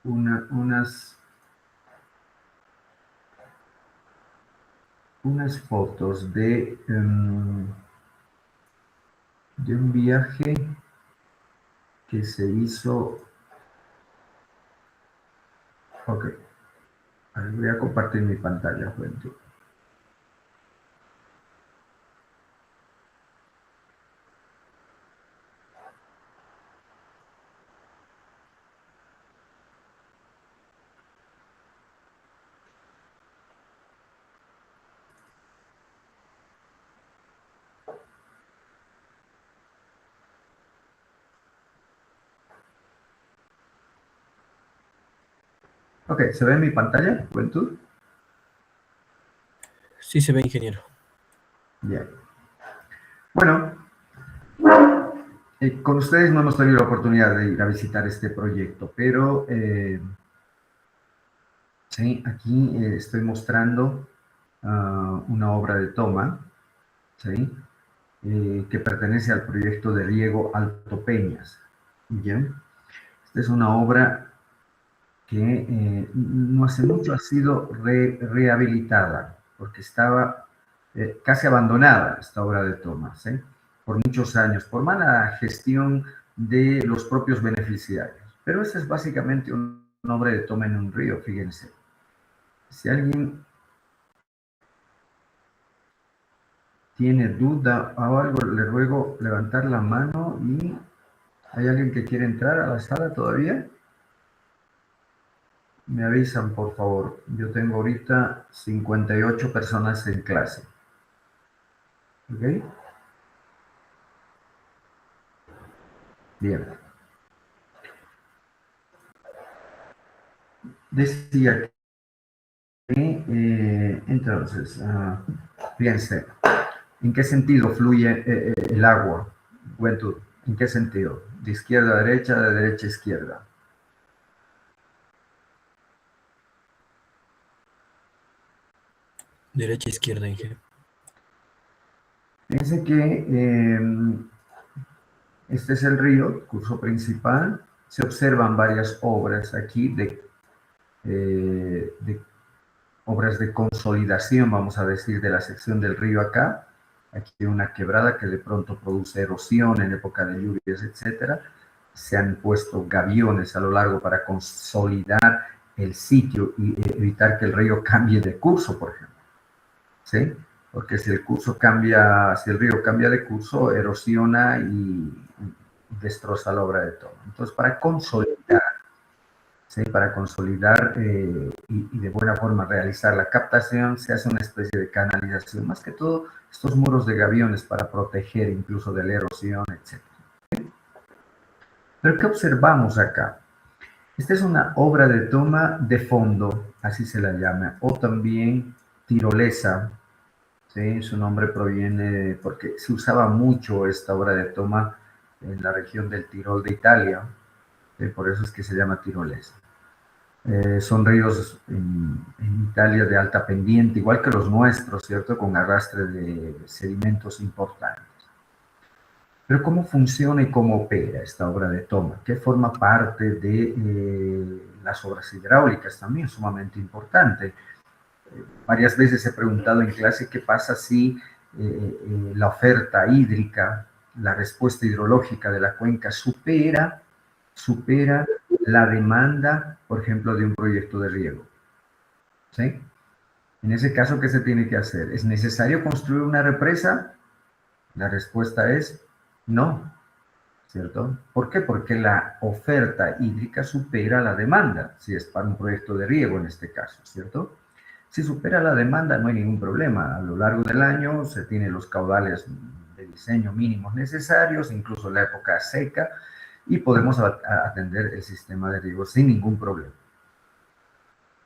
unas fotos de un viaje que se hizo. Ok, a ver, voy a compartir mi pantalla, juventud. Ok, ¿se ve mi pantalla, juventud? Sí se ve, ingeniero. Bien. Bueno, con ustedes no hemos tenido la oportunidad de ir a visitar este proyecto, pero sí, aquí estoy mostrando una obra de toma, ¿sí? Que pertenece al proyecto de Riego Alto Peñas. Bien, esta es una obra que no hace mucho ha sido rehabilitada, porque estaba casi abandonada esta obra de toma, ¿sí? Por muchos años, por mala gestión de los propios beneficiarios. Pero esta es básicamente una obra de toma en un río, fíjense. Si alguien tiene duda o algo, le ruego levantar la mano. ¿Y hay alguien que quiere entrar a la sala todavía? Me avisan, por favor. Yo tengo ahorita 58 personas en clase. ¿Ok? Bien. Decía que, entonces, fíjense, ¿en qué sentido fluye el agua? Juventud, ¿en qué sentido? ¿De izquierda a derecha, de derecha a izquierda? Derecha, izquierda, ingeniero. Fíjense que este es el río, curso principal. Se observan varias obras aquí de obras de consolidación, vamos a decir, de la sección del río acá. Aquí hay una quebrada que de pronto produce erosión en época de lluvias, etcétera. Se han puesto gaviones a lo largo para consolidar el sitio y evitar que el río cambie de curso, por ejemplo. ¿Sí? Porque si el curso cambia, si el río cambia de curso, erosiona y destroza la obra de toma. Entonces, para consolidar, ¿sí? Para consolidar y de buena forma realizar la captación, se hace una especie de canalización, más que todo estos muros de gaviones para proteger incluso de la erosión, etc. Pero ¿qué observamos acá? Esta es una obra de toma de fondo, así se la llama, o también tirolesa. Sí, su nombre proviene porque se usaba mucho esta obra de toma en la región del Tirol de Italia, por eso es que se llama tirolesa. Son ríos en Italia de alta pendiente, igual que los nuestros, ¿cierto? Con arrastre de sedimentos importantes. Pero ¿cómo funciona y cómo opera esta obra de toma? Que forma parte de las obras hidráulicas también, sumamente importante. Varias veces he preguntado en clase qué pasa si la oferta hídrica, la respuesta hidrológica de la cuenca supera la demanda, por ejemplo, de un proyecto de riego. ¿Sí? En ese caso, ¿qué se tiene que hacer? ¿Es necesario construir una represa? La respuesta es no, ¿cierto? ¿Por qué? Porque la oferta hídrica supera la demanda, si es para un proyecto de riego en este caso, ¿cierto? Si supera la demanda, no hay ningún problema. A lo largo del año se tienen los caudales de diseño mínimos necesarios, incluso en la época seca, y podemos atender el sistema de riego sin ningún problema.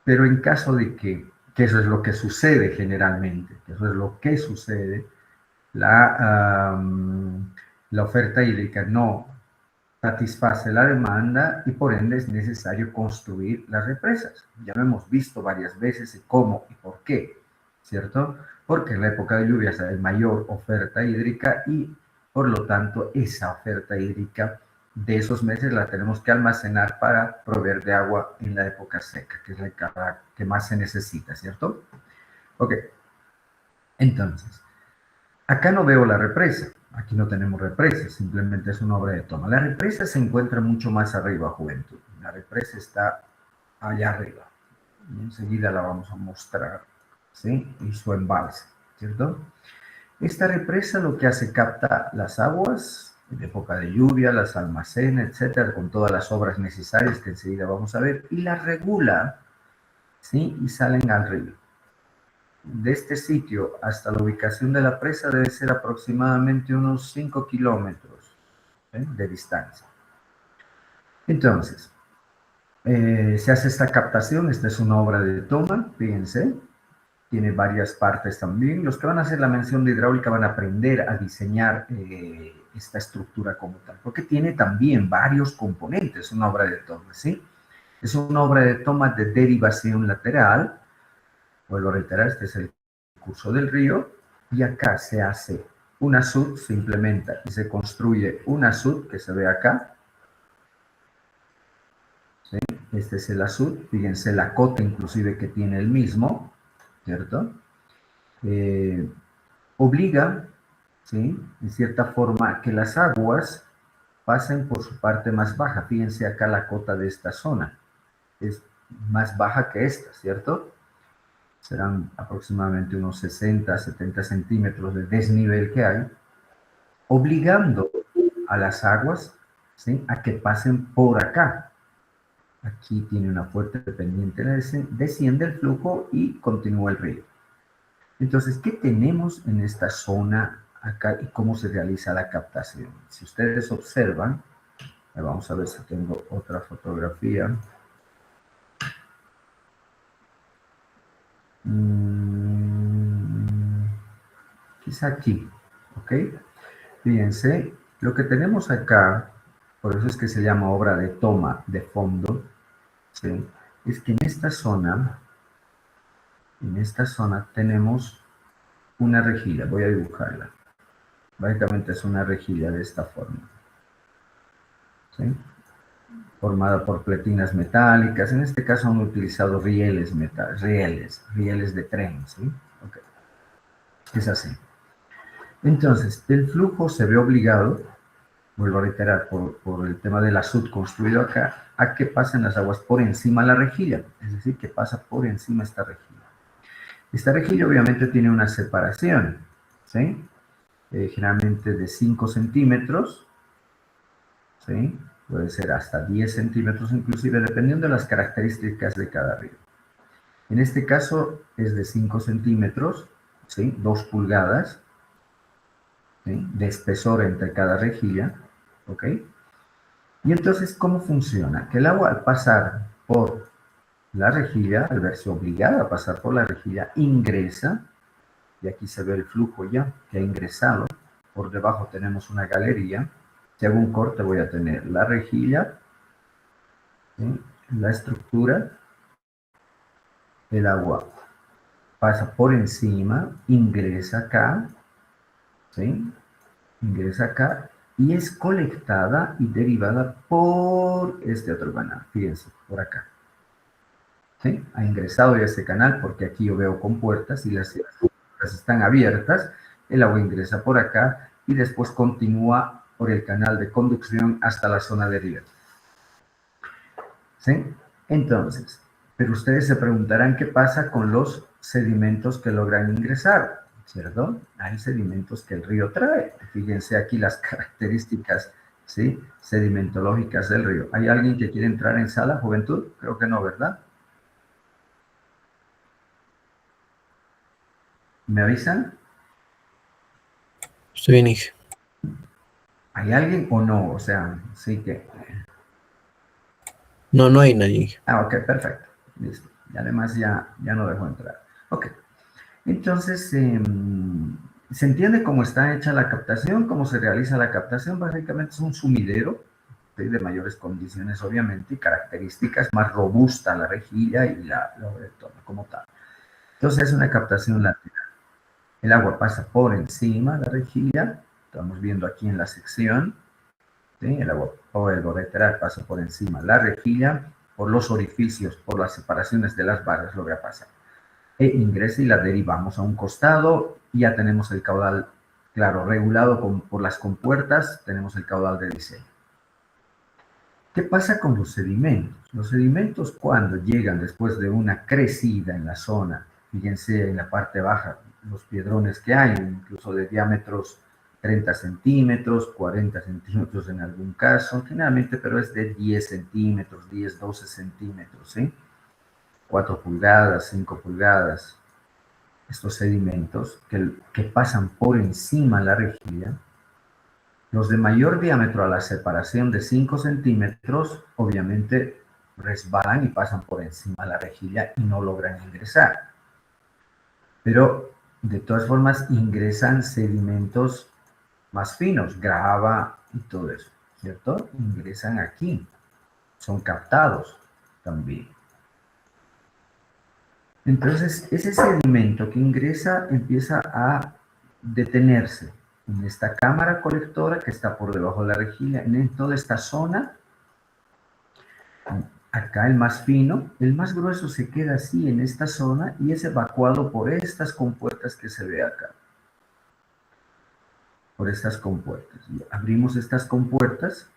Pero en caso de que eso es lo que sucede generalmente, que eso es lo que sucede, la oferta hídrica no satisface la demanda y por ende es necesario construir las represas. Ya lo hemos visto varias veces cómo y por qué, ¿cierto? Porque en la época de lluvias hay mayor oferta hídrica y por lo tanto esa oferta hídrica de esos meses la tenemos que almacenar para proveer de agua en la época seca, que es la que más se necesita, ¿cierto? Ok, entonces, acá no veo la represa. Aquí no tenemos represa, simplemente es una obra de toma. La represa se encuentra mucho más arriba, juventud. La represa está allá arriba. Y enseguida la vamos a mostrar, ¿sí? Y su embalse, ¿cierto? Esta represa lo que hace, capta las aguas en época de lluvia, las almacena, etcétera, con todas las obras necesarias que enseguida vamos a ver, y las regula, ¿sí? Y salen al río. De este sitio hasta la ubicación de la presa debe ser aproximadamente unos 5 kilómetros, de distancia. Entonces, se hace esta captación. Esta es una obra de toma, fíjense, tiene varias partes también. Los que van a hacer la mención de hidráulica van a aprender a diseñar esta estructura como tal, porque tiene también varios componentes, una obra de toma, ¿sí? Es una obra de toma de derivación lateral. Vuelvo a reiterar, este es el curso del río, y acá se hace una SUD, se implementa y se construye una SUD que se ve acá. ¿Sí? Este es el azud, fíjense la cota inclusive que tiene el mismo, ¿cierto? Obliga, ¿sí? En cierta forma, que las aguas pasen por su parte más baja. Fíjense acá la cota de esta zona, es más baja que esta, ¿cierto? Serán aproximadamente unos 60, 70 centímetros de desnivel que hay, obligando a las aguas, ¿sí? A que pasen por acá. Aquí tiene una fuerte pendiente, desciende el flujo y continúa el río. Entonces, ¿qué tenemos en esta zona acá y cómo se realiza la captación? Si ustedes observan, vamos a ver si tengo otra fotografía. Quizá aquí, ¿ok? Fíjense, lo que tenemos acá, por eso es que se llama obra de toma de fondo, ¿sí? Es que en esta zona tenemos una rejilla. Voy a dibujarla. Básicamente es una rejilla de esta forma, ¿sí? Formada por pletinas metálicas. En este caso han utilizado rieles de tren, ¿sí? Okay. Es así. Entonces, el flujo se ve obligado, vuelvo a reiterar, por el tema del azud construido acá, a que pasen las aguas por encima de la rejilla, es decir, que pasa por encima esta rejilla. Esta rejilla obviamente tiene una separación, ¿sí? Generalmente de 5 centímetros, ¿sí? Puede ser hasta 10 centímetros inclusive, dependiendo de las características de cada río. En este caso es de 5 centímetros, ¿sí? 2 pulgadas, ¿sí? De espesor entre cada rejilla, ¿ok? Y entonces, ¿cómo funciona? Que el agua al pasar por la rejilla, al verse obligada a pasar por la rejilla, ingresa, y aquí se ve el flujo ya que ha ingresado. Por debajo tenemos una galería. Si hago un corte voy a tener la rejilla, ¿sí? La estructura, el agua pasa por encima, ingresa acá, ¿sí? Ingresa acá y es colectada y derivada por este otro canal, fíjense, por acá. ¿Sí? Ha ingresado ya este canal porque aquí yo veo compuertas y las están abiertas, el agua ingresa por acá y después continúa por el canal de conducción hasta la zona de riego. ¿Sí? Entonces, pero ustedes se preguntarán qué pasa con los sedimentos que logran ingresar, ¿cierto? Hay sedimentos que el río trae. Fíjense aquí las características, ¿sí? Sedimentológicas del río. ¿Hay alguien que quiere entrar en sala, juventud? Creo que no, ¿verdad? ¿Me avisan? Estoy bien, Inge. ¿Hay alguien o no? O sea, sí que... No, no hay nadie, Inge. Ah, ok, perfecto. Listo. Y además ya no dejó entrar. Ok. Entonces, ¿se entiende cómo está hecha la captación? ¿Cómo se realiza la captación? Básicamente es un sumidero, ¿sí? De mayores condiciones, obviamente, y características más robusta la rejilla y la toma como tal. Entonces, es una captación lateral. El agua pasa por encima de la rejilla, estamos viendo aquí en la sección, ¿sí? El agua povedroteral pasa por encima la rejilla, por los orificios, por las separaciones de las barras, lo que pasa. E ingresa y la derivamos a un costado y ya tenemos el caudal, claro, regulado por las compuertas, tenemos el caudal de diseño. ¿Qué pasa con los sedimentos? Los sedimentos cuando llegan después de una crecida en la zona, fíjense en la parte baja, los piedrones que hay, incluso de diámetros 30 centímetros, 40 centímetros en algún caso, generalmente, pero es de 10 centímetros, 10, 12 centímetros, ¿sí? 4 pulgadas, 5 pulgadas, estos sedimentos que pasan por encima de la rejilla. Los de mayor diámetro a la separación de 5 centímetros, obviamente resbalan y pasan por encima de la rejilla y no logran ingresar. Pero de todas formas ingresan sedimentos más finos, grava y todo eso, ¿cierto? Ingresan aquí, son captados también. Entonces, ese sedimento que ingresa empieza a detenerse en esta cámara colectora que está por debajo de la rejilla, en toda esta zona. Acá el más fino, el más grueso se queda así en esta zona y es evacuado por estas compuertas que se ve acá. Por estas compuertas. Y abrimos estas compuertas,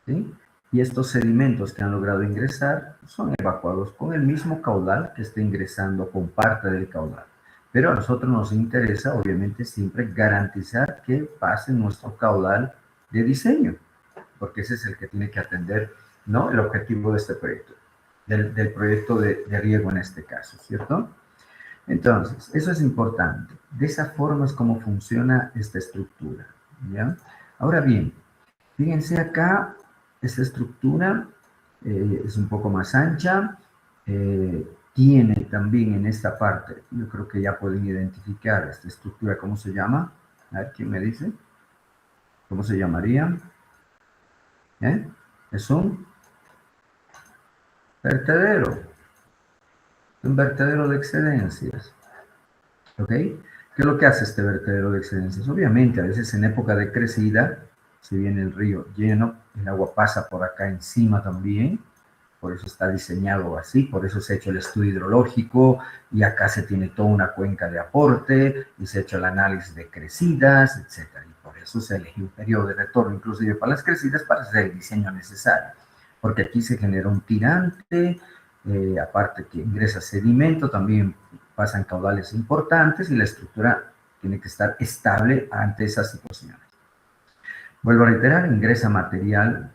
¿sí? Y estos sedimentos que han logrado ingresar son evacuados con el mismo caudal que está ingresando, con parte del caudal. Pero a nosotros nos interesa, obviamente, siempre garantizar que pase nuestro caudal de diseño, porque ese es el que tiene que atender, ¿no?, el objetivo de este proyecto, del proyecto de riego en este caso, ¿cierto? Entonces, eso es importante. De esa forma es como funciona esta estructura, ¿ya? Ahora bien, fíjense acá, esta estructura es un poco más ancha, tiene también en esta parte, yo creo que ya pueden identificar esta estructura, ¿cómo se llama? A ver, ¿quién me dice? ¿Cómo se llamaría? Es un vertedero de excedencias, ¿ok? ¿Qué es lo que hace este vertedero de excedencias? Obviamente, a veces en época de crecida, si viene el río lleno, el agua pasa por acá encima también, por eso está diseñado así, por eso se ha hecho el estudio hidrológico y acá se tiene toda una cuenca de aporte y se ha hecho el análisis de crecidas, etc. Y por eso se eligió un periodo de retorno, inclusive para las crecidas, para hacer el diseño necesario, porque aquí se genera un tirante, aparte que ingresa sedimento, también pasan caudales importantes y la estructura tiene que estar estable ante esas situaciones. Vuelvo a reiterar, ingresa material,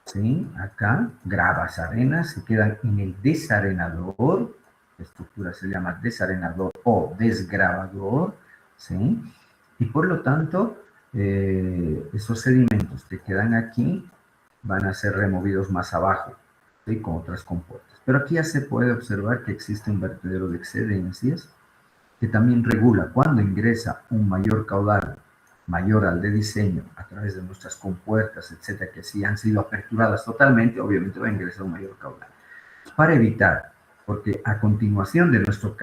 ¿sí? Acá, gravas, arenas, se quedan en el desarenador, la estructura se llama desarenador o desgravador, ¿sí? Y por lo tanto, esos sedimentos que quedan aquí van a ser removidos más abajo, ¿sí?, con otras compuertas. Pero aquí ya se puede observar que existe un vertedero de excedencias que también regula cuando ingresa un mayor caudal, mayor al de diseño, a través de nuestras compuertas, etcétera, que sí han sido aperturadas totalmente, obviamente va a ingresar un mayor caudal. Para evitar, porque a continuación de nuestro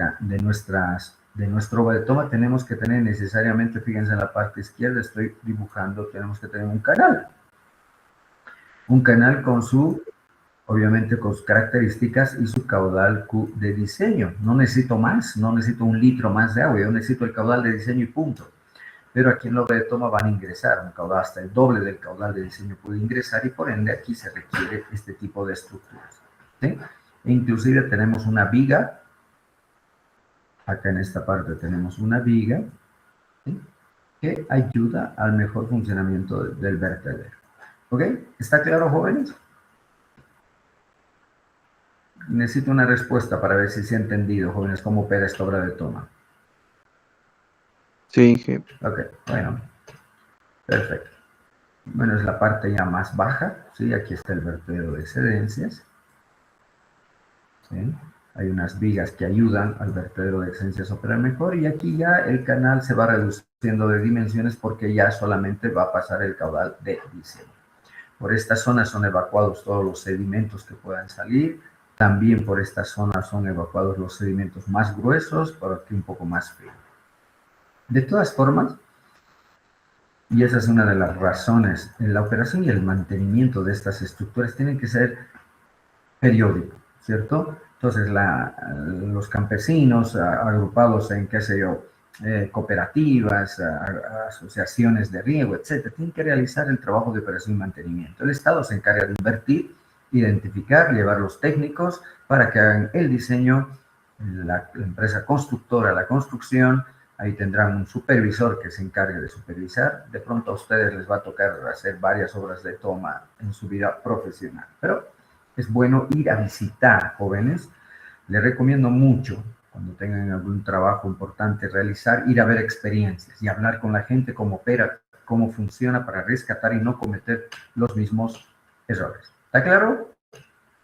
obra de toma tenemos que tener necesariamente, fíjense en la parte izquierda, estoy dibujando, tenemos que tener un canal. Un canal con su, obviamente con sus características y su caudal Q de diseño. No necesito más, no necesito un litro más de agua, yo necesito el caudal de diseño y punto. Pero aquí en la obra de toma van a ingresar un caudal hasta el doble del caudal de diseño puede ingresar y por ende aquí se requiere este tipo de estructuras, ¿sí? E inclusive tenemos una viga, acá en esta parte tenemos una viga, ¿sí?, que ayuda al mejor funcionamiento del vertedero. ¿Ok? ¿Está claro, jóvenes? Necesito una respuesta para ver si se ha entendido, jóvenes, cómo opera esta obra de toma. Sí, ingeniero. Ok, bueno, perfecto. Bueno, es la parte ya más baja, ¿sí? Aquí está el vertedero de excedencias, ¿sí? Hay unas vigas que ayudan al vertedero de excedencias a operar mejor y aquí ya el canal se va reduciendo de dimensiones porque ya solamente va a pasar el caudal de diseño. Por esta zona son evacuados todos los sedimentos que puedan salir. También por esta zona son evacuados los sedimentos más gruesos, por aquí un poco más frío. De todas formas, Y esa es una de las razones. La operación y el mantenimiento de estas estructuras tienen que ser periódico, ¿cierto? Entonces, los campesinos agrupados en, qué sé yo, cooperativas, asociaciones de riego, etcétera, tienen que realizar el trabajo de operación y mantenimiento. El Estado se encarga de invertir, identificar, llevar los técnicos para que hagan el diseño, la empresa constructora, la construcción, ahí tendrán un supervisor que se encargue de supervisar. De pronto a ustedes les va a tocar hacer varias obras de toma en su vida profesional, pero es bueno ir a visitar, jóvenes. Les recomiendo mucho, cuando tengan algún trabajo importante realizar, ir a ver experiencias y hablar con la gente cómo opera, cómo funciona para rescatar y no cometer los mismos errores. ¿Está claro?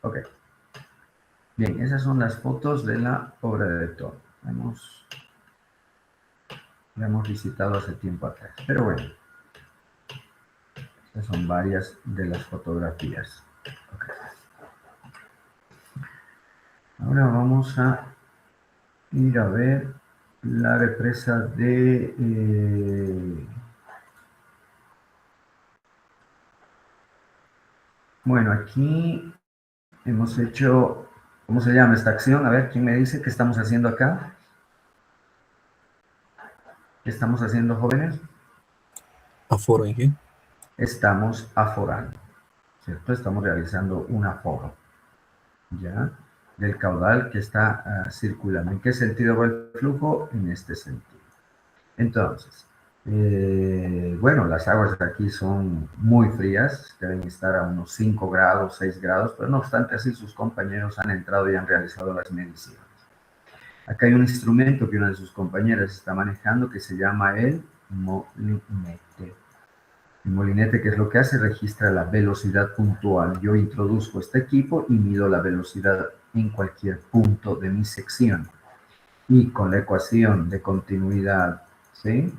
Ok. Bien, esas son las fotos de la obra de Tom. La hemos visitado hace tiempo atrás, pero bueno, estas son varias de las fotografías. Okay. Ahora vamos a ir a ver la represa de... Bueno, aquí hemos hecho... ¿Cómo se llama esta acción? A ver, ¿quién me dice qué estamos haciendo acá? ¿Qué estamos haciendo, jóvenes? Aforo, Inge. Estamos aforando, ¿cierto? Estamos realizando un aforo, ¿ya? Del caudal que está circulando. ¿En qué sentido va el flujo? En este sentido. Entonces, bueno, las aguas de aquí son muy frías, deben estar a unos 5 grados, 6 grados, pero no obstante así sus compañeros han entrado y han realizado las mediciones. Acá hay un instrumento que una de sus compañeras está manejando que se llama el molinete. El molinete, ¿qué es lo que hace? Registra la velocidad puntual. Yo introduzco este equipo y mido la velocidad en cualquier punto de mi sección. Y con la ecuación de continuidad, ¿sí?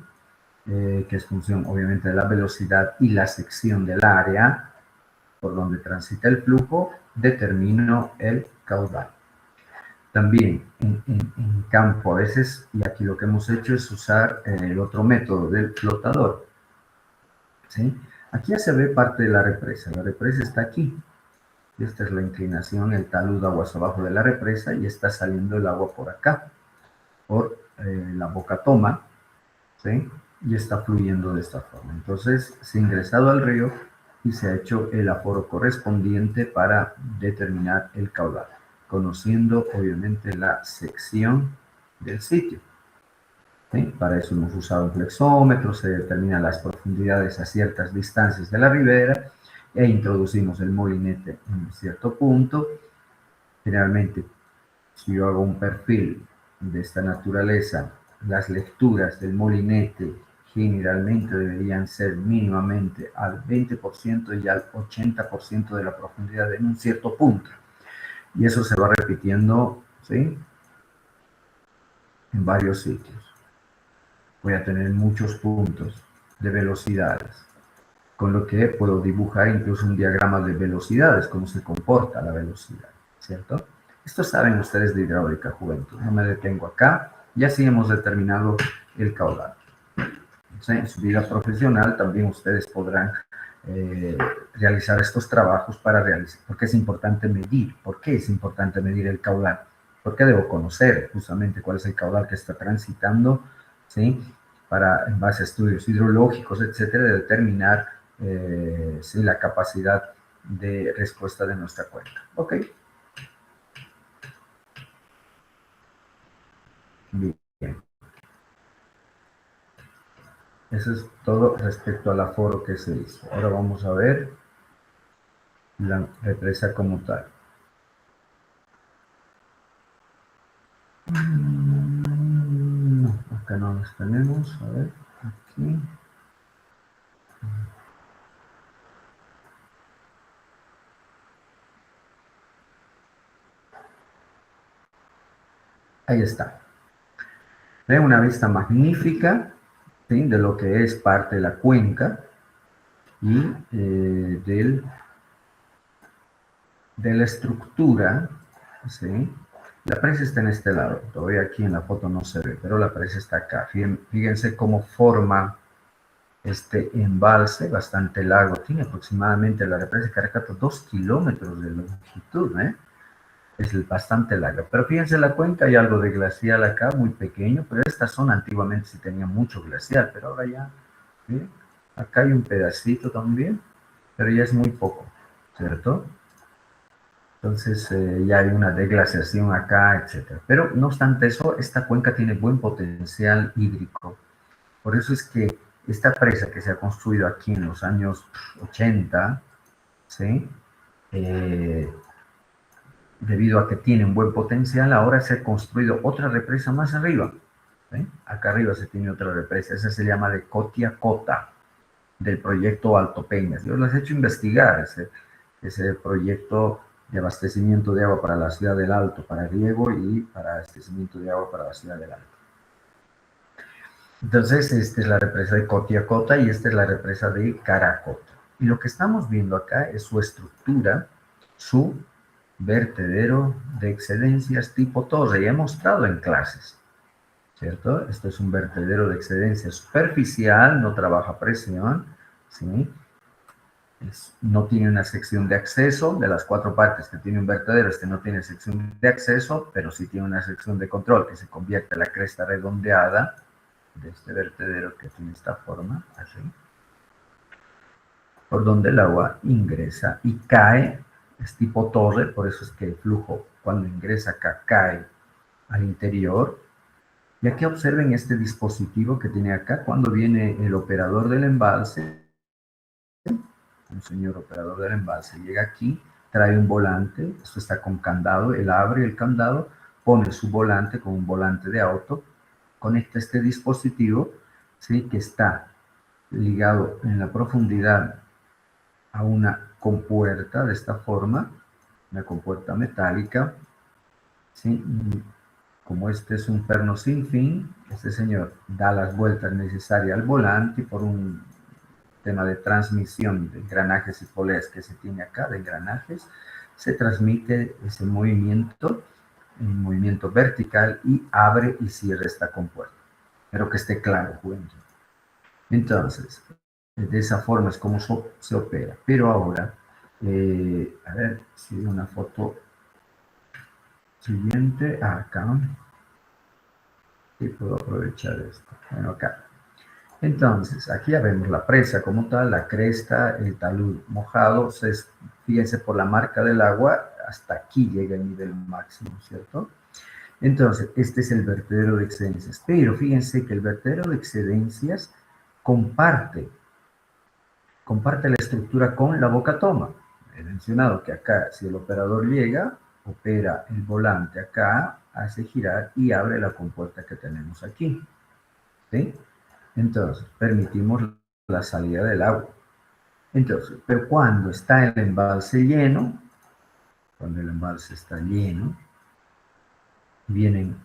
Que es función obviamente de la velocidad y la sección del área por donde transita el flujo, determino el caudal. También en campo a veces, y aquí lo que hemos hecho es usar el otro método del flotador. ¿Sí? Aquí ya se ve parte de la represa está aquí. Esta es la inclinación, el talud de aguas abajo de la represa y está saliendo el agua por acá, por la boca toma, ¿sí? Y está fluyendo de esta forma. Entonces, se ha ingresado al río y se ha hecho el aforo correspondiente para determinar el caudal, conociendo obviamente la sección del sitio. ¿Sí? Para eso hemos usado un flexómetro, se determinan las profundidades a ciertas distancias de la ribera e introducimos el molinete en cierto punto. Generalmente, si yo hago un perfil de esta naturaleza, las lecturas del molinete generalmente deberían ser mínimamente al 20% y al 80% de la profundidad en un cierto punto. Y eso se va repitiendo, ¿sí? En varios sitios. Voy a tener muchos puntos de velocidades, con lo que puedo dibujar incluso un diagrama de velocidades, cómo se comporta la velocidad, ¿cierto? Esto saben ustedes de hidráulica, juventud. No me detengo acá. Y así hemos determinado el caudal. En su vida profesional también ustedes podrán realizar estos trabajos para realizar, porque es importante medir. ¿Por qué es importante medir el caudal? Porque debo conocer justamente cuál es el caudal que está transitando, ¿sí? Para, en base a estudios hidrológicos, etcétera, determinar ¿sí? La capacidad de respuesta de nuestra cuenca. ¿Ok? Bien. Eso es todo respecto al aforo que se hizo. Ahora vamos a ver la represa como tal. No, acá no las tenemos. A ver, aquí. Ahí está. Ve una vista magnífica, ¿sí? De lo que es parte de la cuenca y de la estructura, ¿sí? La presa está en este lado, todavía aquí en la foto no se ve, pero la presa está acá. Fíjense cómo forma este embalse bastante largo. Tiene aproximadamente la represa de Caracato 2 kilómetros de longitud, ¿eh? Es bastante larga. Pero fíjense, la cuenca hay algo de glacial acá, muy pequeño, pero esta zona antiguamente sí tenía mucho glacial, pero ahora ya, ¿sí? Acá hay un pedacito también, pero ya es muy poco, ¿cierto? Entonces ya hay una deglaciación acá, etcétera. Pero no obstante eso, esta cuenca tiene buen potencial hídrico. Por eso es que esta presa que se ha construido aquí en los años 80, ¿sí? Debido a que tiene un buen potencial, ahora se ha construido otra represa más arriba. ¿Sí? Acá arriba se tiene otra represa, esa se llama de Cotiacota, del proyecto Alto Peñas. Yo les he hecho investigar ese proyecto de abastecimiento de agua para la ciudad del Alto, para riego y para abastecimiento de agua para la ciudad del Alto. Entonces, esta es la represa de Cotiacota y esta es la represa de Caracota. Y lo que estamos viendo acá es su estructura, su vertedero de excedencias tipo torre. Ya he mostrado en clases, ¿cierto? Esto es un vertedero de excedencias superficial, no trabaja a presión, ¿sí? No tiene una sección de acceso. De las 4 partes que tiene un vertedero, este no tiene sección de acceso, pero sí tiene una sección de control que se convierte en la cresta redondeada de este vertedero que tiene esta forma, así, por donde el agua ingresa y cae. Es tipo torre, por eso es que el flujo cuando ingresa acá cae al interior. Y aquí observen este dispositivo que tiene acá. Cuando viene el operador del embalse, un señor operador del embalse llega aquí, trae un volante, esto está con candado, él abre el candado, pone su volante con un volante de auto, conecta este dispositivo, ¿sí? Que está ligado en la profundidad a una compuerta de esta forma, una compuerta metálica, ¿sí? Como este es un perno sin fin, este señor da las vueltas necesarias al volante y por un tema de transmisión de engranajes y poleas que se tiene acá, de engranajes, se transmite ese movimiento, un movimiento vertical y abre y cierra esta compuerta. Espero que esté claro, juventud. Entonces, de esa forma es como se opera. Pero ahora, a ver si hay una foto siguiente, acá. Y puedo aprovechar esto. Bueno, acá. Entonces, aquí ya vemos la presa como tal, la cresta, el talud mojado. Fíjense por la marca del agua, hasta aquí llega el nivel máximo, ¿cierto? Entonces, este es el vertedero de excedencias. Pero fíjense que el vertedero de excedencias comparte la estructura con la boca toma. He mencionado que acá, si el operador llega, opera el volante acá, hace girar y abre la compuerta que tenemos aquí. ¿Sí? Entonces, permitimos la salida del agua. Entonces, pero cuando está el embalse lleno, cuando el embalse está lleno, vienen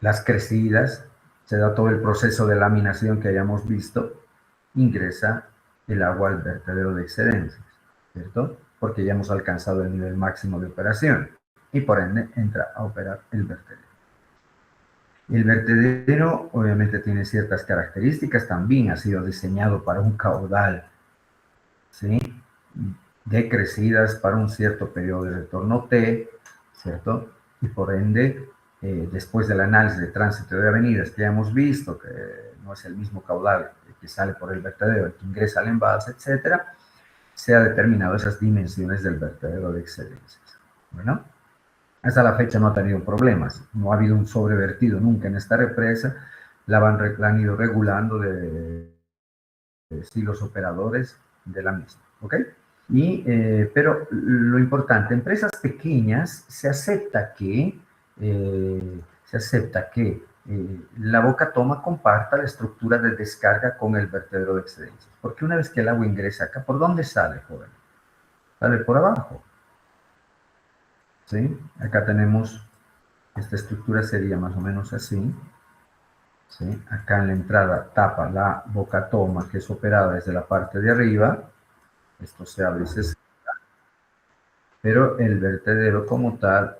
las crecidas, se da todo el proceso de laminación que hayamos visto, ingresa el agua al vertedero de excedencias, ¿cierto? Porque ya hemos alcanzado el nivel máximo de operación y por ende entra a operar el vertedero. El vertedero obviamente tiene ciertas características, también ha sido diseñado para un caudal, ¿sí? De crecidas para un cierto periodo de retorno T, ¿cierto? Y por ende, después del análisis de tránsito de avenidas que ya hemos visto, que no es el mismo caudal que sale por el vertedero, el que ingresa al embalse, etcétera, se ha determinado esas dimensiones del vertedero de excedencias. Bueno, hasta la fecha no ha tenido problemas, no ha habido un sobrevertido nunca en esta represa, la han ido regulando de los operadores de la misma, ¿ok? Pero lo importante, empresas pequeñas se acepta que la boca toma comparta la estructura de descarga con el vertedero de excedencias. Porque una vez que el agua ingresa acá, ¿por dónde sale, joven? Sale por abajo. ¿Sí? Acá tenemos, esta estructura sería más o menos así. ¿Sí? Acá en la entrada tapa la boca toma, que es operada desde la parte de arriba. Esto se abre y se cierra. Pero el vertedero como tal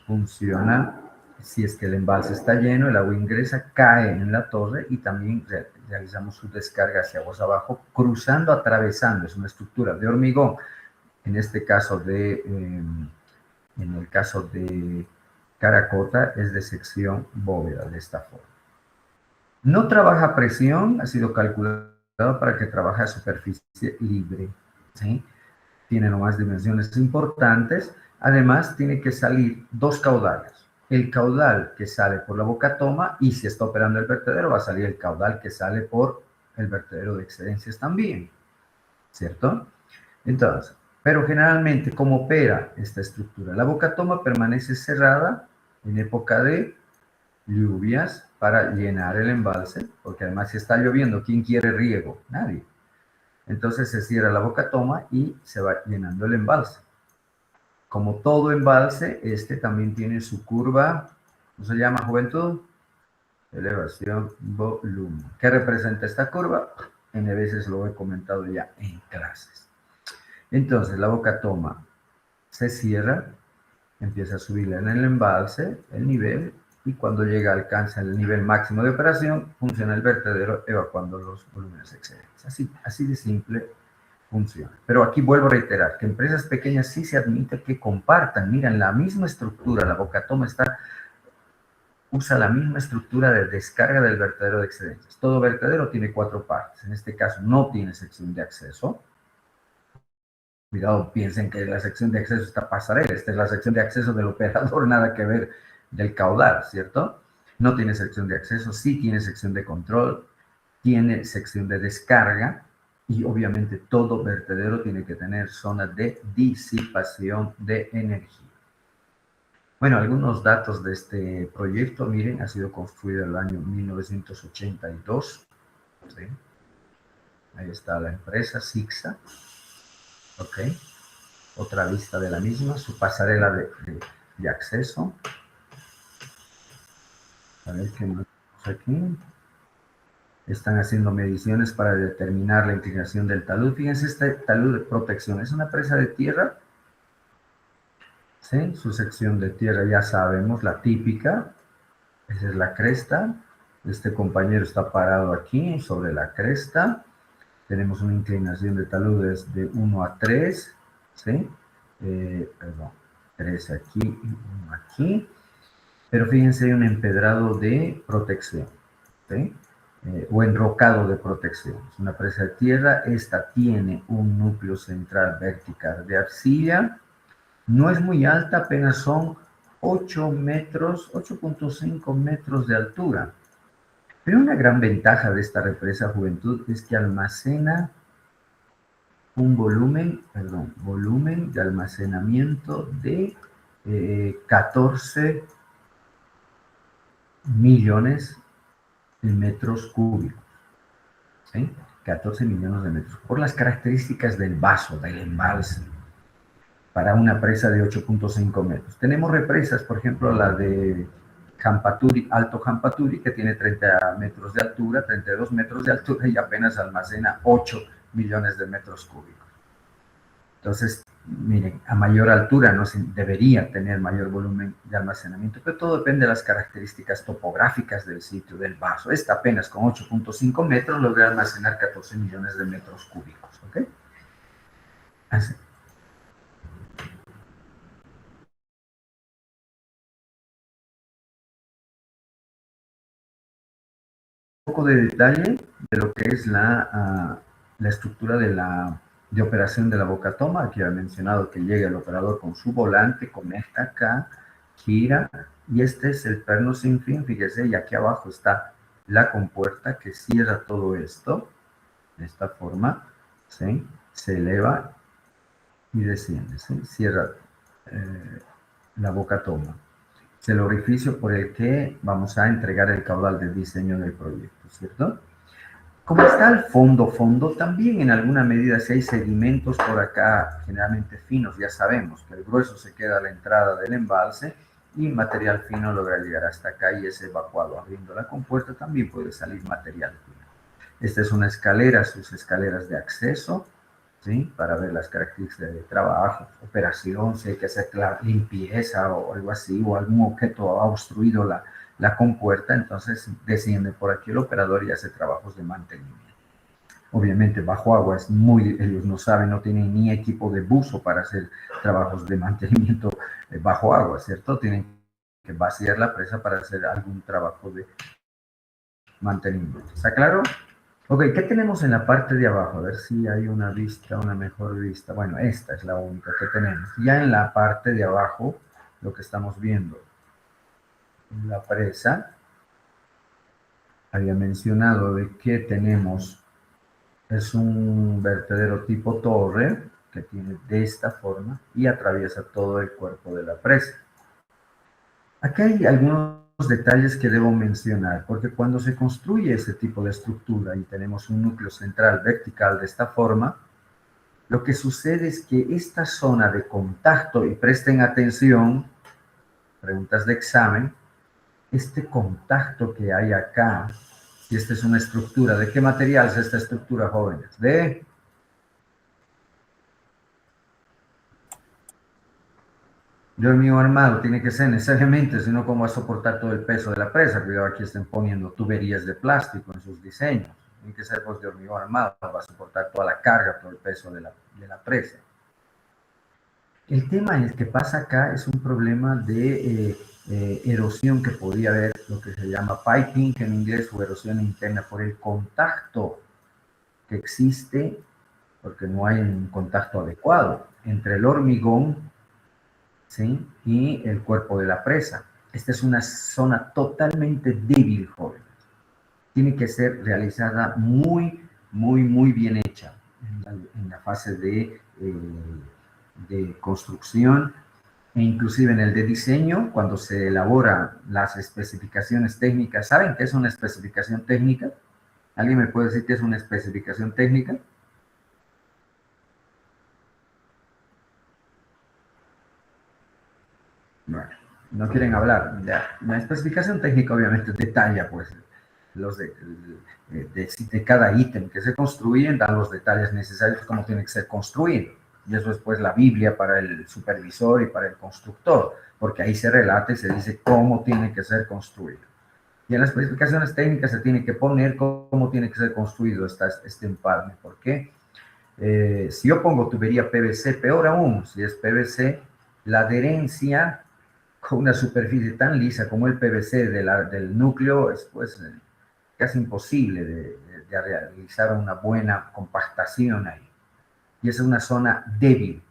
funciona Si es que el embalse está lleno, el agua ingresa, cae en la torre y también realizamos su descarga hacia aguas abajo, cruzando, atravesando. Es una estructura de hormigón. En este caso en el caso de Caracota es de sección bóveda, de esta forma. No trabaja a presión, ha sido calculado para que trabaje a superficie libre, ¿sí? Tiene nomás dimensiones importantes. Además, tiene que salir dos caudales. El caudal que sale por la boca toma, y si está operando el vertedero, va a salir el caudal que sale por el vertedero de excedencias también, ¿cierto? Entonces, pero generalmente, ¿cómo opera esta estructura? La boca toma permanece cerrada en época de lluvias para llenar el embalse, porque además si está lloviendo, ¿quién quiere riego? Nadie. Entonces se cierra la boca toma y se va llenando el embalse. Como todo embalse, este también tiene su curva, ¿cómo se llama, juventud? Elevación, volumen. ¿Qué representa esta curva? N veces lo he comentado ya en clases. Entonces la boca toma se cierra, empieza a subir en el embalse el nivel, y cuando alcanza el nivel máximo de operación, funciona el vertedero evacuando los volúmenes excedentes. Así de simple funciona. Pero aquí vuelvo a reiterar que empresas pequeñas sí se admite que compartan. Miren, la misma estructura, la boca toma usa la misma estructura de descarga del vertedero de excedencias. Todo vertedero tiene 4 partes. En este caso no tiene sección de acceso. Cuidado, piensen que la sección de acceso está pasarela. Esta es la sección de acceso del operador, nada que ver del caudal, ¿cierto? No tiene sección de acceso, sí tiene sección de control, tiene sección de descarga, y obviamente todo vertedero tiene que tener zona de disipación de energía. Bueno, algunos datos de este proyecto, miren, ha sido construido en el año 1982. ¿Sí? Ahí está la empresa, Sixa. Ok. Otra vista de la misma, su pasarela de acceso. A ver qué más aquí. Están haciendo mediciones para determinar la inclinación del talud. Fíjense, este talud de protección es una presa de tierra. ¿Sí? Su sección de tierra ya sabemos, la típica. Esa es la cresta. Este compañero está parado aquí sobre la cresta. Tenemos una inclinación de taludes de 1 a 3. ¿Sí? Perdón, 3 aquí y 1 aquí. Pero fíjense, hay un empedrado de protección. ¿Sí? O enrocado de protección. Es una presa de tierra. Esta tiene un núcleo central vertical de arcilla. No es muy alta, apenas son 8 metros, 8.5 metros de altura. Pero una gran ventaja de esta represa, juventud, es que almacena un volumen de almacenamiento de 14 millones de metros cúbicos. ¿Sí? 14 millones de metros. Por las características del vaso, del embalse, para una presa de 8.5 metros. Tenemos represas, por ejemplo, la de Jampaturi, Alto Jampaturi, que tiene 30 metros de altura, 32 metros de altura, y apenas almacena 8 millones de metros cúbicos. Entonces, miren, a mayor altura no debería tener mayor volumen de almacenamiento, pero todo depende de las características topográficas del sitio, del vaso. Esta apenas con 8.5 metros logra almacenar 14 millones de metros cúbicos, ¿ok? Así. Un poco de detalle de lo que es la estructura de operación de la boca toma. Aquí había mencionado que llega el operador con su volante, conecta acá, gira, y este es el perno sin fin. Fíjese, y aquí abajo está la compuerta que cierra todo esto de esta forma, ¿sí? Se eleva y desciende, ¿sí? Cierra la boca toma. Es el orificio por el que vamos a entregar el caudal de diseño del proyecto, ¿cierto? Como está al fondo, también en alguna medida si hay sedimentos por acá, generalmente finos, ya sabemos que el grueso se queda a la entrada del embalse y material fino logra llegar hasta acá y es evacuado. Abriendo la compuerta también puede salir material fino. Esta es una escalera, sus escaleras de acceso, ¿sí? Para ver las características de trabajo, operación, si hay que hacer la limpieza o algo así, o algún objeto ha obstruido la compuerta, entonces desciende por aquí el operador y hace trabajos de mantenimiento. Obviamente bajo agua es muy, ellos no saben, no tienen ni equipo de buzo para hacer trabajos de mantenimiento bajo agua, ¿cierto? Tienen que vaciar la presa para hacer algún trabajo de mantenimiento. ¿Está claro? Ok, ¿qué tenemos en la parte de abajo? A ver si hay una vista, una mejor vista. Bueno, esta es la única que tenemos. Ya en la parte de abajo, lo que estamos viendo, la presa, había mencionado de que tenemos, es un vertedero tipo torre, que tiene de esta forma y atraviesa todo el cuerpo de la presa. Aquí hay algunos detalles que debo mencionar, porque cuando se construye ese tipo de estructura y tenemos un núcleo central vertical de esta forma, lo que sucede es que esta zona de contacto, y presten atención, preguntas de examen, este contacto que hay acá, y esta es una estructura, ¿de qué material es esta estructura, jóvenes? De hormigón armado, tiene que ser necesariamente, sino cómo va a soportar todo el peso de la presa. Cuidado, aquí estén poniendo tuberías de plástico en sus diseños. Tiene que ser pues de hormigón armado, va a soportar toda la carga, todo el peso de la presa. El tema es que pasa acá es un problema de erosión que podría haber, lo que se llama piping en inglés, o erosión interna por el contacto que existe, porque no hay un contacto adecuado entre el hormigón, ¿sí?, y el cuerpo de la presa. Esta es una zona totalmente débil, jóvenes. Tiene que ser realizada muy bien hecha en la fase de construcción, e inclusive en el de diseño, cuando se elaboran las especificaciones técnicas. ¿Saben qué es una especificación técnica? ¿Alguien me puede decir qué es una especificación técnica? Bueno, no quieren hablar. Ya. Una especificación técnica obviamente detalla pues los de cada ítem que se construyen, dan los detalles necesarios cómo tiene que ser construido. Y eso es pues la Biblia para el supervisor y para el constructor, porque ahí se relata y se dice cómo tiene que ser construido. Y en las especificaciones técnicas se tiene que poner cómo tiene que ser construido este empalme. ¿Por qué? Si yo pongo tubería PVC, peor aún, si es PVC, la adherencia con una superficie tan lisa como el PVC del núcleo es pues casi imposible de realizar una buena compactación ahí. Y esa es una zona débil,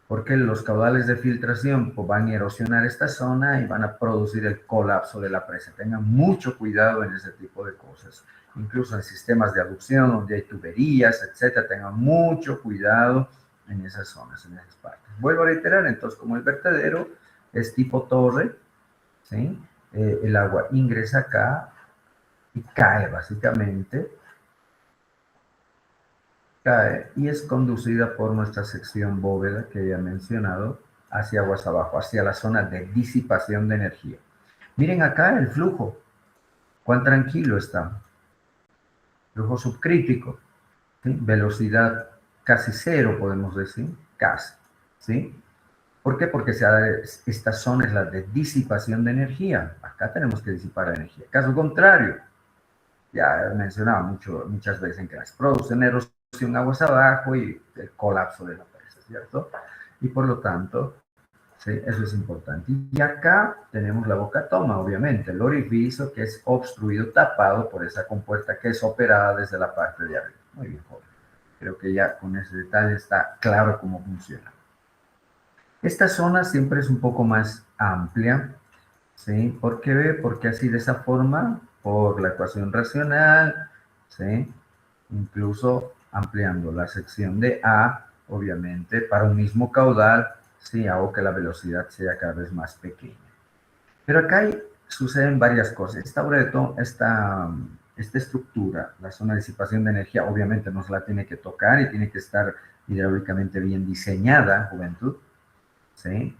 porque los caudales de filtración pues, van a erosionar esta zona y van a producir el colapso de la presa. Tengan mucho cuidado en ese tipo de cosas. Incluso en sistemas de aducción, donde hay tuberías, etcétera, tengan mucho cuidado en esas zonas, en esas partes. Vuelvo a reiterar, entonces, como el vertedero es tipo torre, ¿sí? El agua ingresa acá y cae básicamente, cae y es conducida por nuestra sección bóveda que ya he mencionado hacia aguas abajo, hacia la zona de disipación de energía. Miren acá el flujo, cuán tranquilo está. Flujo subcrítico, ¿sí? Velocidad casi cero, podemos decir, casi, ¿sí? ¿Por qué? Porque esta zona es la de disipación de energía. Acá tenemos que disipar la energía. Caso contrario, ya he mencionado muchas veces en clase, producen erosión aguas abajo y el colapso de la presa, ¿cierto? Y por lo tanto, sí, eso es importante. Y acá tenemos la boca toma, obviamente, el orificio que es obstruido, tapado por esa compuerta que es operada desde la parte de arriba. Muy bien, joven. Creo que ya con ese detalle está claro cómo funciona. Esta zona siempre es un poco más amplia, ¿sí? ¿Por qué? Porque así de esa forma, por la ecuación racional, ¿sí? Incluso ampliando la sección de A, obviamente, para un mismo caudal, sí, hago que la velocidad sea cada vez más pequeña. Pero acá suceden varias cosas. Esta estructura, la zona de disipación de energía, obviamente no se la tiene que tocar y tiene que estar hidráulicamente bien diseñada, juventud, ¿sí?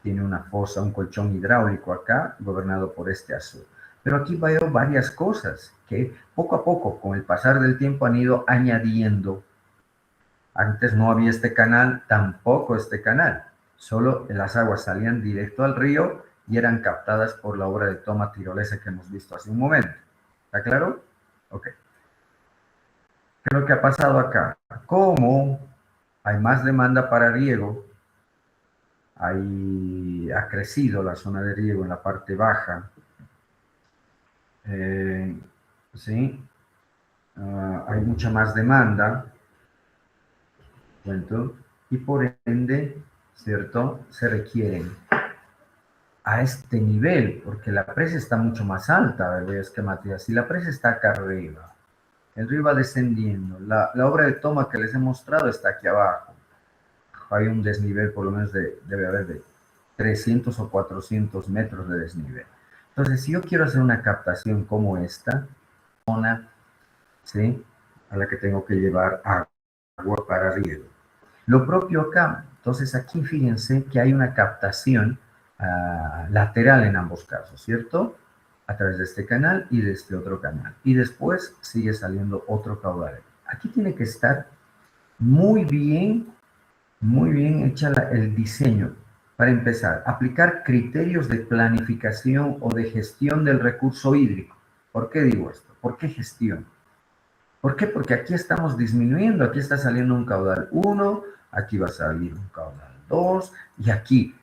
Tiene una fosa, un colchón hidráulico acá, gobernado por este azul. Pero aquí veo varias cosas que poco a poco, con el pasar del tiempo, han ido añadiendo Antes no había este canal, tampoco este canal. Solo las aguas salían directo al río y eran captadas por la obra de toma tirolesa que hemos visto hace un momento. ¿Está claro? Ok. ¿Qué es lo que ha pasado acá? Como hay más demanda para riego, ha crecido la zona de riego en la parte baja, ¿sí? Hay mucha más demanda, ¿cierto? Y por ende, ¿cierto? Se requieren a este nivel, porque la presa está mucho más alta, ¿ves que Matías? Si la presa está acá arriba, el río va descendiendo, la obra de toma que les he mostrado está aquí abajo, hay un desnivel por lo menos debe haber de 300 o 400 metros de desnivel. Entonces, si yo quiero hacer una captación como esta, zona, ¿sí? A la que tengo que llevar agua para riego. Lo propio acá, entonces aquí fíjense que hay una captación lateral en ambos casos, ¿cierto? A través de este canal y de este otro canal. Y después sigue saliendo otro caudal. Aquí tiene que estar muy bien hecha el diseño. Para empezar, aplicar criterios de planificación o de gestión del recurso hídrico. ¿Por qué digo esto? ¿Por qué gestión? ¿Por qué? Porque aquí estamos disminuyendo, aquí está saliendo un caudal 1, aquí va a salir un caudal 2 y aquí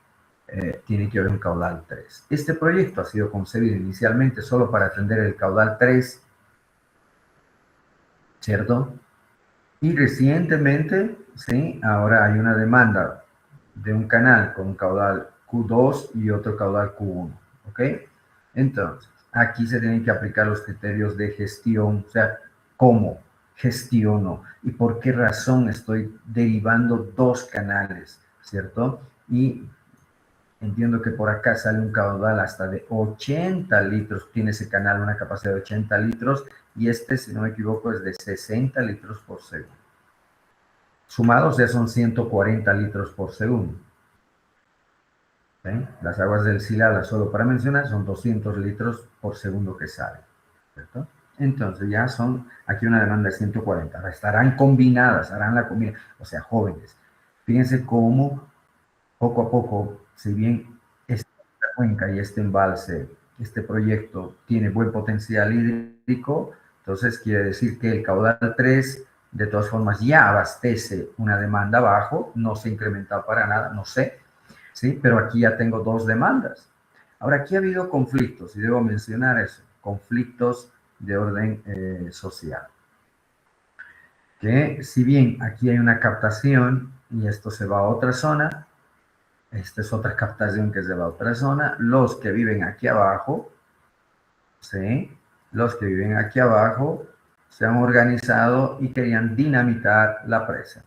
tiene que haber un caudal 3. Este proyecto ha sido concebido inicialmente solo para atender el caudal 3, ¿cierto? Y recientemente, ¿sí? Ahora hay una demanda de un canal con un caudal Q2 y otro caudal Q1, ¿ok? Entonces, aquí se tienen que aplicar los criterios de gestión, o sea, cómo gestiono y por qué razón estoy derivando dos canales, ¿cierto? Y entiendo que por acá sale un caudal hasta de 80 litros, tiene ese canal una capacidad de 80 litros y este, si no me equivoco, es de 60 litros por segundo. Sumados ya son 140 litros por segundo. ¿Sí? Las aguas del Silala, solo para mencionar, son 200 litros por segundo que salen, ¿cierto? Entonces ya son, aquí una demanda de 140. Ahora estarán combinadas, harán la combinación, o sea, jóvenes. Fíjense cómo poco a poco, si bien esta cuenca y este embalse, este proyecto tiene buen potencial hídrico, entonces quiere decir que el caudal 3 de todas formas ya abastece una demanda abajo, no se ha incrementado para nada, no sé, ¿sí? Pero aquí ya tengo dos demandas. Ahora, aquí ha habido conflictos, y debo mencionar eso, conflictos de orden social. Que si bien aquí hay una captación y esto se va a otra zona, esta es otra captación que se va a otra zona, los que viven aquí abajo, ¿sí? Los que viven aquí abajo se han organizado y querían dinamitar la presa.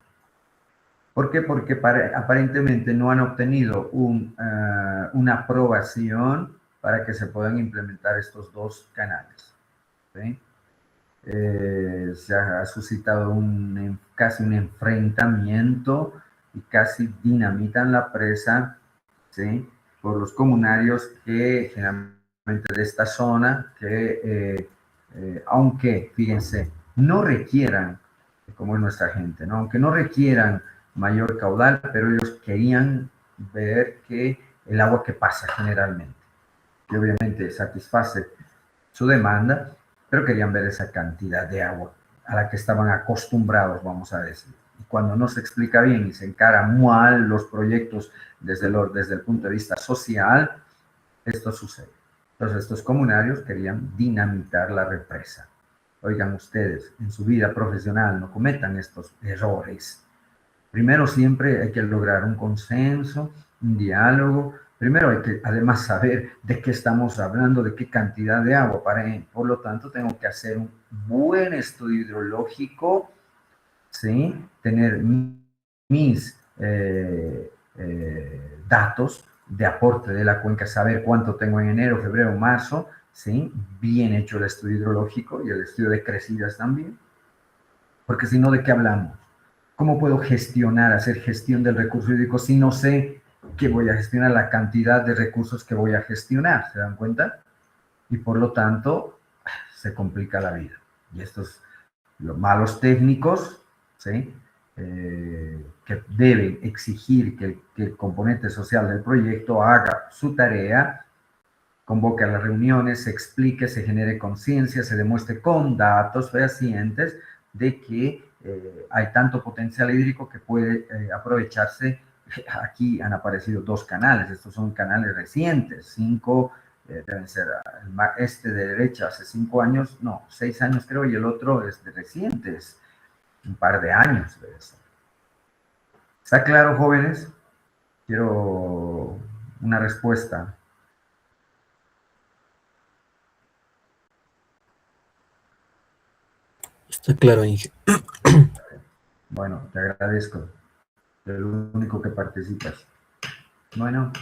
¿Por qué? Porque aparentemente no han obtenido una aprobación para que se puedan implementar estos dos canales, ¿sí? Se ha suscitado casi un enfrentamiento y casi dinamitan la presa, ¿sí? Por los comunarios que generalmente de esta zona, que aunque, fíjense, no requieran, como es nuestra gente, ¿no? Aunque no requieran mayor caudal, pero ellos querían ver que el agua que pasa generalmente, que obviamente satisface su demanda, pero querían ver esa cantidad de agua a la que estaban acostumbrados, vamos a decir. Y cuando no se explica bien y se encara mal los proyectos desde el punto de vista social, esto sucede. Entonces estos comunarios querían dinamitar la represa. Oigan ustedes, en su vida profesional no cometan estos errores. Primero siempre hay que lograr un consenso, un diálogo. Primero hay que además saber de qué estamos hablando, de qué cantidad de agua. Por lo tanto, tengo que hacer un buen estudio hidrológico, ¿sí? Tener mis datos de aporte de la cuenca, saber cuánto tengo en enero, febrero, marzo, ¿sí? Bien hecho el estudio hidrológico y el estudio de crecidas también. Porque si no, ¿de qué hablamos? ¿Cómo puedo gestionar, hacer gestión del recurso hídrico si no sé que voy a gestionar la cantidad de recursos que voy a gestionar? ¿Se dan cuenta? Y por lo tanto, se complica la vida. Y estos, los malos técnicos, ¿sí? que deben exigir que el componente social del proyecto haga su tarea, convoque a las reuniones, se explique, se genere conciencia, se demuestre con datos fehacientes de que hay tanto potencial hídrico que puede aprovecharse. Aquí han aparecido 2 canales, estos son canales recientes, 5 deben ser este de derecha hace 5 años, no, 6 años creo, y el otro es de recientes, un par de años debe ser. ¿Está claro, jóvenes? Quiero una respuesta. Está claro, Inge. Bueno, te agradezco. Eres el único que participas. Bueno,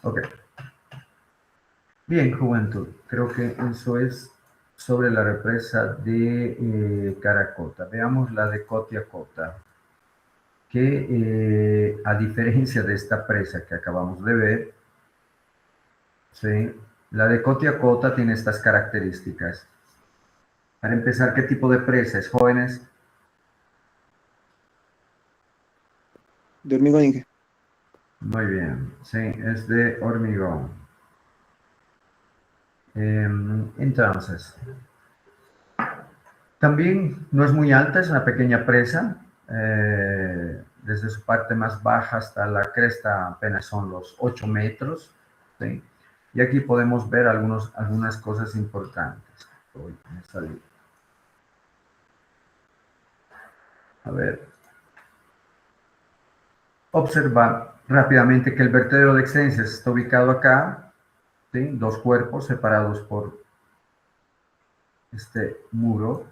ok. Bien, juventud. Creo que eso es sobre la represa de Caracota. Veamos la de Cotiacota, que a diferencia de esta presa que acabamos de ver, ¿sí? La de Cotiacota tiene estas características. Para empezar, ¿qué tipo de presa es, jóvenes? De hormigón, Inge. Muy bien, sí, es de hormigón. Entonces, también no es muy alta, es una pequeña presa. Desde su parte más baja hasta la cresta apenas son los 8 metros. ¿Sí? Y aquí podemos ver algunas cosas importantes. Uy, me salí. A ver. Observa rápidamente que el vertedero de excelencias está ubicado acá. ¿Sí? 2 cuerpos separados por este muro.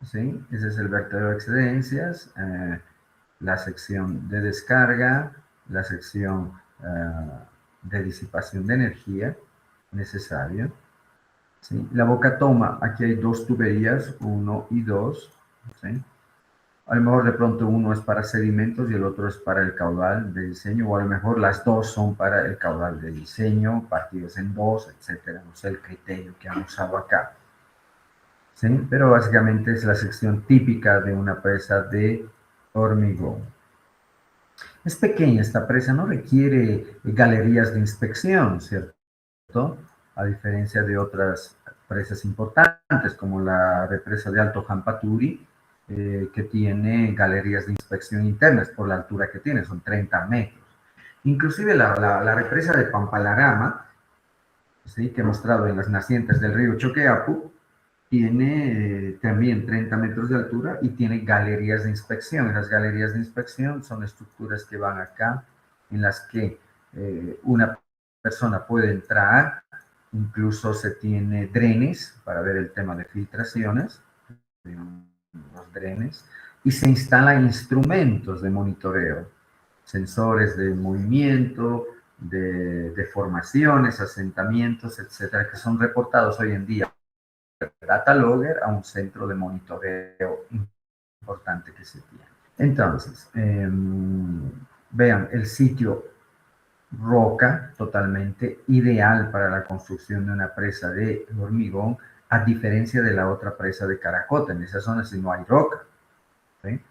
¿Sí? Ese es el vertedero de excedencias, la sección de descarga, la sección de disipación de energía necesaria. ¿Sí? La boca toma, aquí hay 2 tuberías, 1 y 2. ¿Sí? A lo mejor de pronto uno es para sedimentos y el otro es para el caudal de diseño, o a lo mejor las 2 son para el caudal de diseño, partidos en 2, etcétera. No sé el criterio que han usado acá. ¿Sí? Pero básicamente es la sección típica de una presa de hormigón. Es pequeña esta presa, no requiere galerías de inspección, ¿cierto? A diferencia de otras presas importantes, como la represa de Alto Jampaturi, que tiene galerías de inspección internas por la altura que tiene, son 30 metros. Inclusive la represa de Pampalarama, ¿sí? Que he mostrado en las nacientes del río Choqueapu, tiene también 30 metros de altura y tiene galerías de inspección. Esas galerías de inspección son estructuras que van acá, en las que una persona puede entrar, incluso se tiene drenes para ver el tema de filtraciones, los drenes, y se instalan instrumentos de monitoreo, sensores de movimiento, de deformaciones, asentamientos, etcétera, que son reportados hoy en día data logger a un centro de monitoreo importante que se tiene. Entonces, vean, el sitio roca, totalmente ideal para la construcción de una presa de hormigón, a diferencia de la otra presa de Caracota. En esa zona sí no hay roca, ¿sí?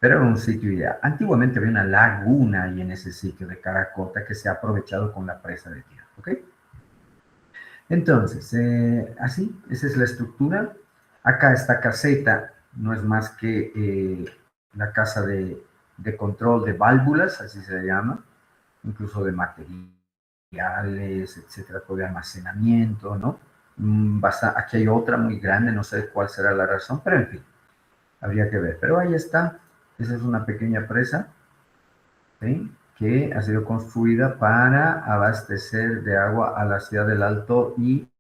Pero era un sitio ideal. Antiguamente había una laguna ahí en ese sitio de Caracota que se ha aprovechado con la presa de tierra, ¿ok? Entonces, así, esa es la estructura. Acá esta caseta no es más que la casa de control de válvulas, así se llama, incluso de materiales, etcétera, de almacenamiento, ¿no? Aquí hay otra muy grande, no sé cuál será la razón, pero en fin, habría que ver. Pero ahí está, esa es una pequeña presa, ¿sí? Que ha sido construida para abastecer de agua a la ciudad del Alto y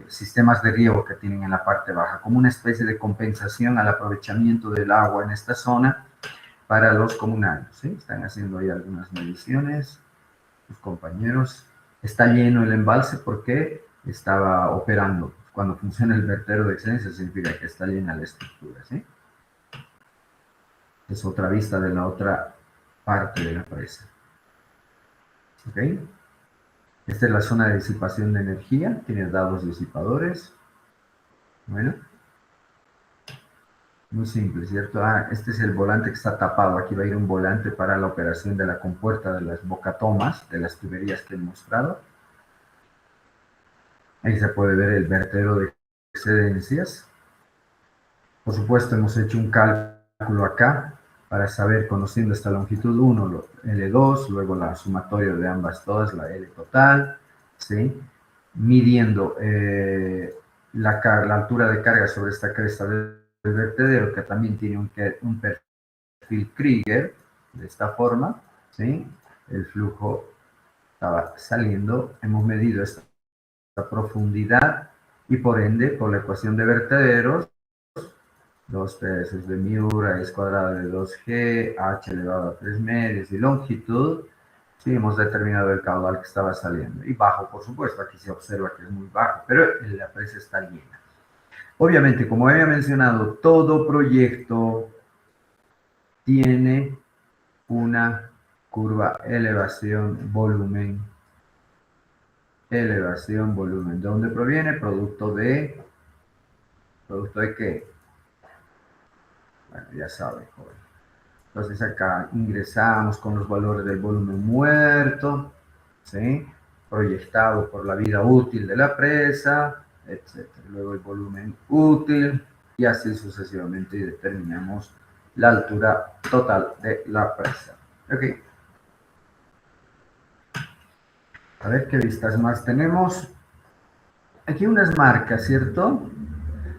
sistemas de riego que tienen en la parte baja, como una especie de compensación al aprovechamiento del agua en esta zona para los comunarios. ¿Sí? Están haciendo ahí algunas mediciones, sus compañeros. Está lleno el embalse porque estaba operando. Cuando funciona el vertedero de excelencia significa que está llena la estructura. ¿Sí? Es otra vista de la otra parte de la presa. ¿Ok? Esta es la zona de disipación de energía. Tiene dados disipadores. Bueno. Muy simple, ¿cierto? Este es el volante que está tapado. Aquí va a ir un volante para la operación de la compuerta de las bocatomas, de las tuberías que he mostrado. Ahí se puede ver el vertedero de excedencias. Por supuesto, hemos hecho un cálculo acá para saber, conociendo esta longitud 1, L2, luego la sumatoria de ambas todas, la L total, ¿sí? Midiendo la altura de carga sobre esta cresta del vertedero, que también tiene un perfil Krieger, de esta forma, ¿sí? El flujo estaba saliendo, hemos medido esta profundidad y por ende, por la ecuación de vertederos, 2 tercios de mu raíz cuadrada de 2g, h elevado a 3 medios y longitud, sí, hemos determinado el caudal que estaba saliendo. Y bajo, por supuesto, aquí se observa que es muy bajo, pero la presa está llena. Obviamente, como había mencionado, todo proyecto tiene una curva elevación-volumen. Elevación-volumen. ¿De dónde proviene? ¿Producto de qué? Bueno, ya sabe, joven. Entonces acá ingresamos con los valores del volumen muerto, ¿sí? Proyectado por la vida útil de la presa, etc. Luego el volumen útil y así sucesivamente y determinamos la altura total de la presa. Ok. A ver qué vistas más tenemos. Aquí unas marcas, ¿cierto?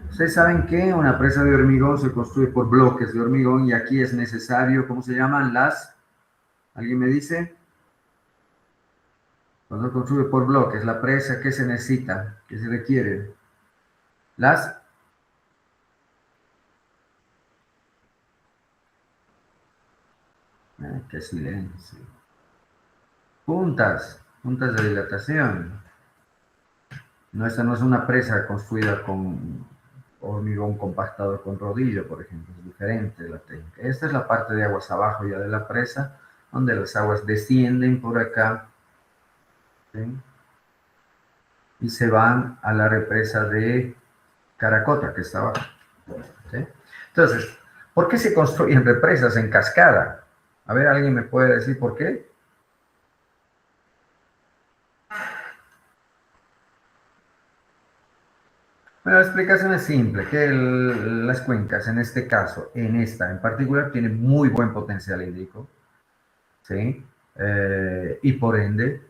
Ustedes saben que una presa de hormigón se construye por bloques de hormigón y aquí es necesario, ¿cómo se llaman? ¿Alguien me dice? Cuando se construye por bloques, la presa, ¿qué se necesita? ¿Qué se requiere? Qué silencio. Puntas de dilatación. No, esta no es una presa construida con hormigón compactado con rodillo, por ejemplo, es diferente la técnica. Esta es la parte de aguas abajo ya de la presa, donde las aguas descienden por acá, ¿sí? Y se van a la represa de Caracota, que está abajo, ¿sí? Entonces, ¿por qué se construyen represas en cascada? A ver, ¿alguien me puede decir por qué? Bueno, la explicación es simple, que las cuencas, en este caso, en esta en particular, tienen muy buen potencial hídrico, ¿sí? Y por ende,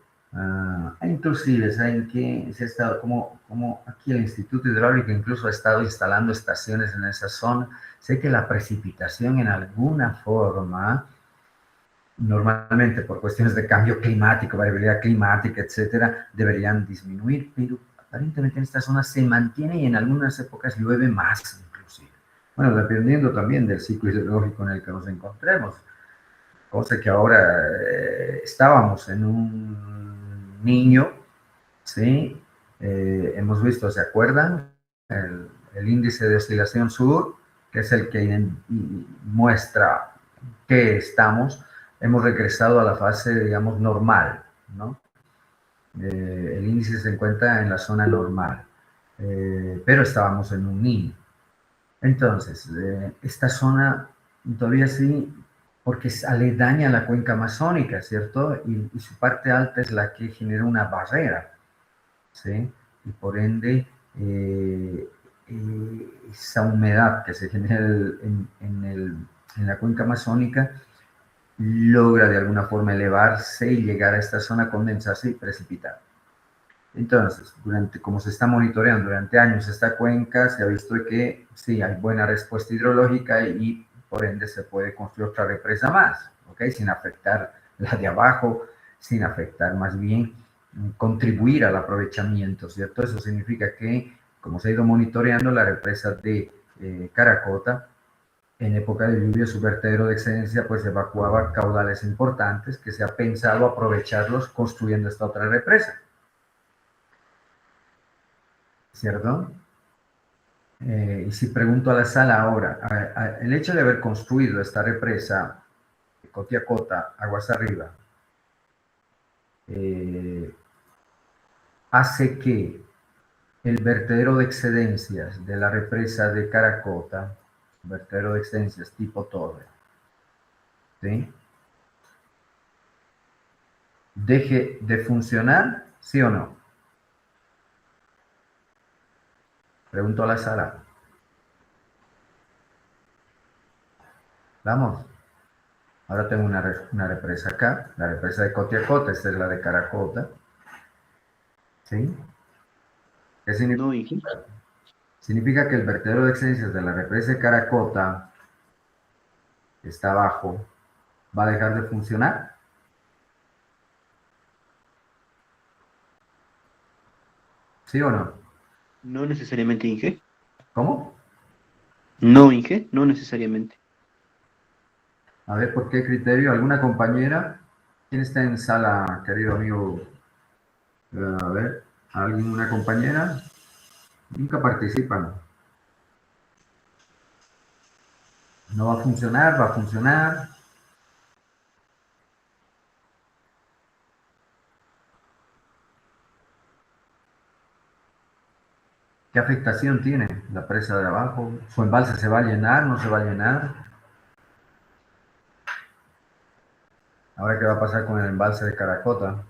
inclusive, ¿saben qué? Se ha estado, como aquí el Instituto Hidráulico incluso ha estado instalando estaciones en esa zona. Sé que la precipitación en alguna forma, normalmente por cuestiones de cambio climático, variabilidad climática, etcétera, deberían disminuir, pero aparentemente en esta zona se mantiene y en algunas épocas llueve más, inclusive. Bueno, dependiendo también del ciclo hidrológico en el que nos encontremos. Cosa que ahora estábamos en un niño, ¿sí? Hemos visto, ¿se acuerdan? El índice de oscilación sur, que es el que muestra que estamos, hemos regresado a la fase, digamos, normal, ¿no? El índice se encuentra en la zona normal, pero estábamos en un niño. Entonces, esta zona todavía sí, porque es aledaña a la cuenca amazónica, ¿cierto? Y su parte alta es la que genera una barrera, ¿sí? Y por ende, esa humedad que se genera en la cuenca amazónica logra de alguna forma elevarse y llegar a esta zona, condensarse y precipitar. Entonces, como se está monitoreando durante años esta cuenca, se ha visto que sí, hay buena respuesta hidrológica y por ende se puede construir otra represa más, ¿ok? Sin afectar la de abajo, sin afectar más bien, contribuir al aprovechamiento, ¿cierto? Eso significa que, como se ha ido monitoreando, la represa de Caracota, en época de lluvia, su vertedero de excedencia, pues evacuaba caudales importantes que se ha pensado aprovecharlos construyendo esta otra represa. ¿Cierto? Y si pregunto a la sala ahora, el hecho de haber construido esta represa, Cotiacota, aguas arriba, hace que el vertedero de excedencias de la represa de Caracota vertedero de excelencias tipo torre. ¿Sí? ¿Deje de funcionar? ¿Sí o no? Pregunto a la sala. Vamos. Ahora tengo una represa acá, la represa de Cotiacota, esta es la de Caracota. ¿Sí? ¿Qué significa? No, Inge. Significa que el vertedero de excelencias de la represa de Caracota, que está abajo, va a dejar de funcionar. ¿Sí o no? No necesariamente, Inge. ¿Cómo? No, Inge, no necesariamente. A ver, ¿por qué criterio? ¿Alguna compañera? ¿Quién está en sala, querido amigo? A ver, ¿alguien, una compañera? Nunca participan. No va a funcionar, va a funcionar. ¿Qué afectación tiene la presa de abajo? ¿Su embalse se va a llenar? ¿No se va a llenar? Ahora, ¿qué va a pasar con el embalse de Caracota?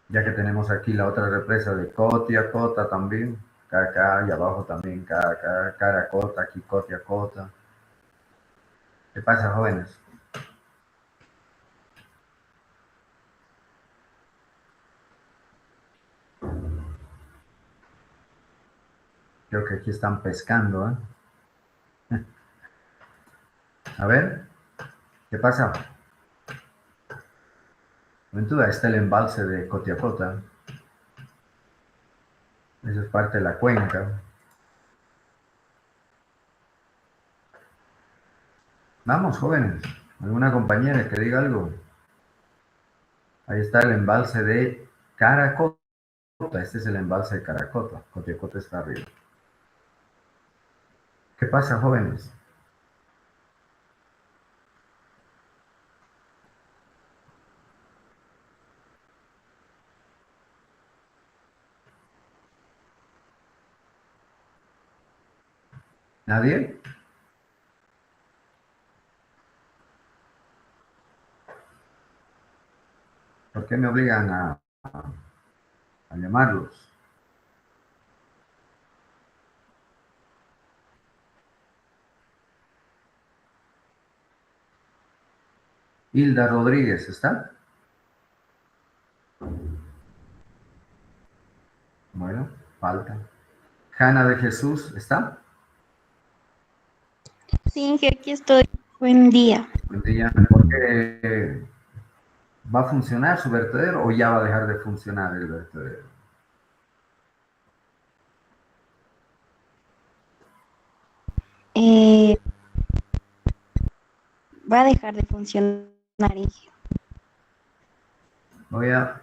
Ya que tenemos aquí la otra represa de Cotiacota también. Acá y abajo también, Caracota, aquí Cotiacota. ¿Qué pasa, jóvenes? Creo que aquí están pescando, ¿eh? A ver, ¿qué pasa? Aventura, está el embalse de Cotiacota. Eso es parte de la cuenca. Vamos, jóvenes. ¿Alguna compañera que diga algo? Ahí está el embalse de Caracota. Este es el embalse de Caracota. Cotiacota está arriba. ¿Qué pasa, jóvenes? ¿Nadie? ¿Por qué me obligan a llamarlos? Hilda Rodríguez, ¿está? Bueno, falta. Hanna de Jesús, ¿está? Sí, Inge, aquí estoy. Buen día. Buen día. ¿Por qué va a funcionar su vertedero o ya va a dejar de funcionar el vertedero? Eh, Va a dejar de funcionar, Inge. Voy a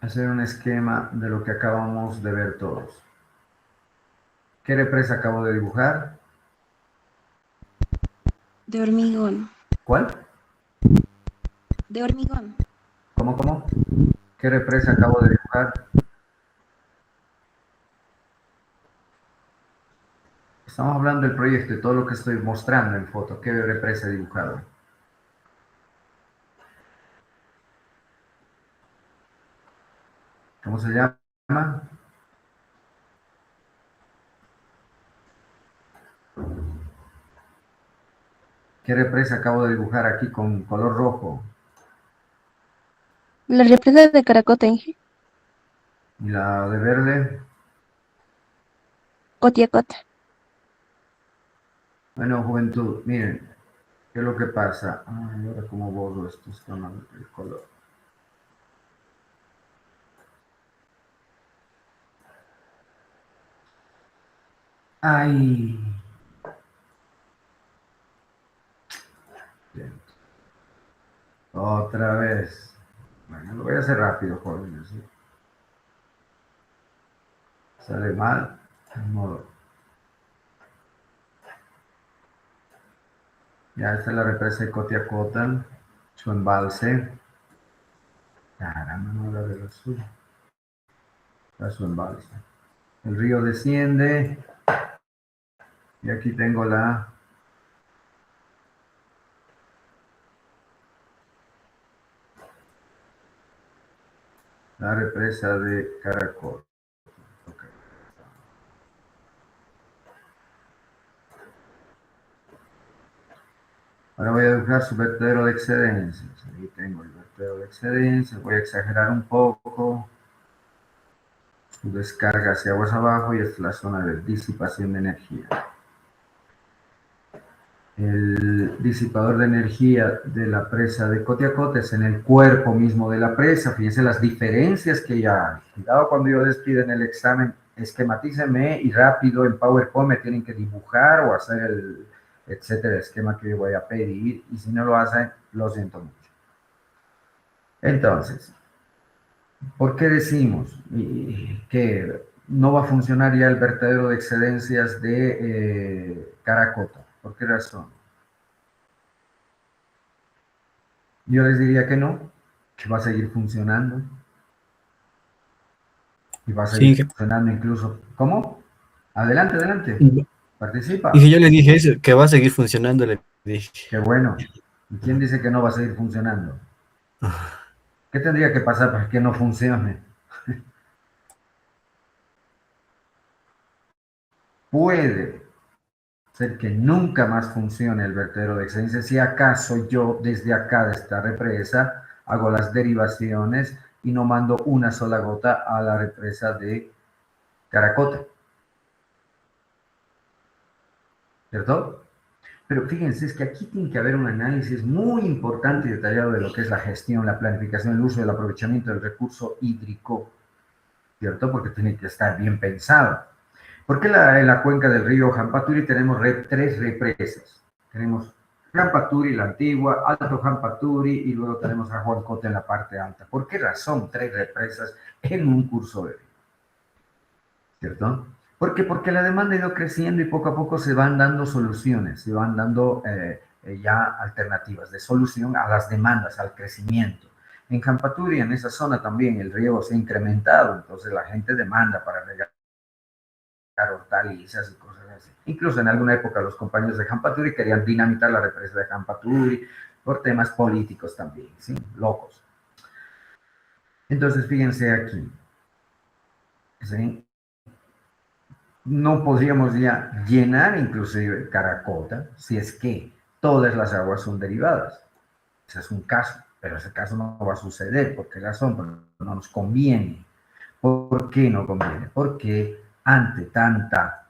hacer un esquema de lo que acabamos de ver todos. ¿Qué represa acabo de dibujar? De hormigón. ¿Cuál? De hormigón. ¿Cómo? ¿Qué represa acabo de dibujar? Estamos hablando del proyecto y todo lo que estoy mostrando en foto. ¿Qué represa he dibujado? ¿Cómo se llama? ¿Qué represa acabo de dibujar aquí con color rojo? La represa de Caracota, Inge. Y la de verde. Cotiacota. Bueno, juventud, miren, ¿qué es lo que pasa? Ay, ahora cómo borro estos tonos del color. Ay. Bien. Otra vez. Bueno, lo voy a hacer rápido, jóvenes. ¿Sí? Sale mal, de modo. Ya está la represa de Cotiacota, su embalse. Caramba, no la del azul. Está su embalse. El río desciende Y aquí tengo la represa de Caracol. Okay. Ahora voy a dibujar su vertedero de excedencias. Aquí tengo el vertedero de excedencias. Voy a exagerar un poco. Su descarga hacia aguas abajo y esta es la zona de disipación de energía. El disipador de energía de la presa de Cotiacota es en el cuerpo mismo de la presa. Fíjense las diferencias que ya hay. Cuidado cuando yo les pido en el examen, esquematícenme y rápido en PowerPoint me tienen que dibujar o hacer el etcétera esquema que yo voy a pedir. Y si no lo hacen, lo siento mucho. Entonces, ¿por qué decimos que no va a funcionar ya el vertedero de excedencias de Caracota? ¿Por qué razón? Yo les diría que no, que va a seguir funcionando. Y va a Sí, seguir Inge. funcionando incluso. ¿Cómo? Adelante, adelante. Participa. Dije, yo le dije eso, que va a seguir funcionando, le dije. Qué bueno. ¿Y quién dice que no va a seguir funcionando? ¿Qué tendría que pasar para que no funcione? Puede ser que nunca más funcione el vertedero de excelencia si acaso yo desde acá de esta represa hago las derivaciones y no mando una sola gota a la represa de Caracota. ¿Cierto? Pero fíjense, es que aquí tiene que haber un análisis muy importante y detallado de lo que es la gestión, la planificación, el uso y el aprovechamiento del recurso hídrico, ¿cierto? Porque tiene que estar bien pensado. ¿Por qué en la cuenca del río Jampaturi tenemos tres represas? Tenemos Jampaturi, la antigua, Alto Jampaturi y luego tenemos a Huancote en la parte alta. ¿Por qué razón tres represas en un curso de río? ¿Cierto? ¿Por qué? Porque la demanda ha ido creciendo y poco a poco se van dando soluciones, se van dando ya alternativas de solución a las demandas, al crecimiento. En Jampaturi, en esa zona también, el riego se ha incrementado, entonces la gente demanda para regar hortalizas y cosas así. Incluso en alguna época los compañeros de Jampaturi querían dinamitar la represa de Jampaturi por temas políticos también, ¿sí? Locos. Entonces, fíjense aquí, ¿sí? No podríamos ya llenar inclusive Caracota si es que todas las aguas son derivadas. Ese es un caso, pero ese caso no va a suceder. ¿Por qué razón? Porque no nos conviene. ¿Por qué no conviene? Porque ante tanta,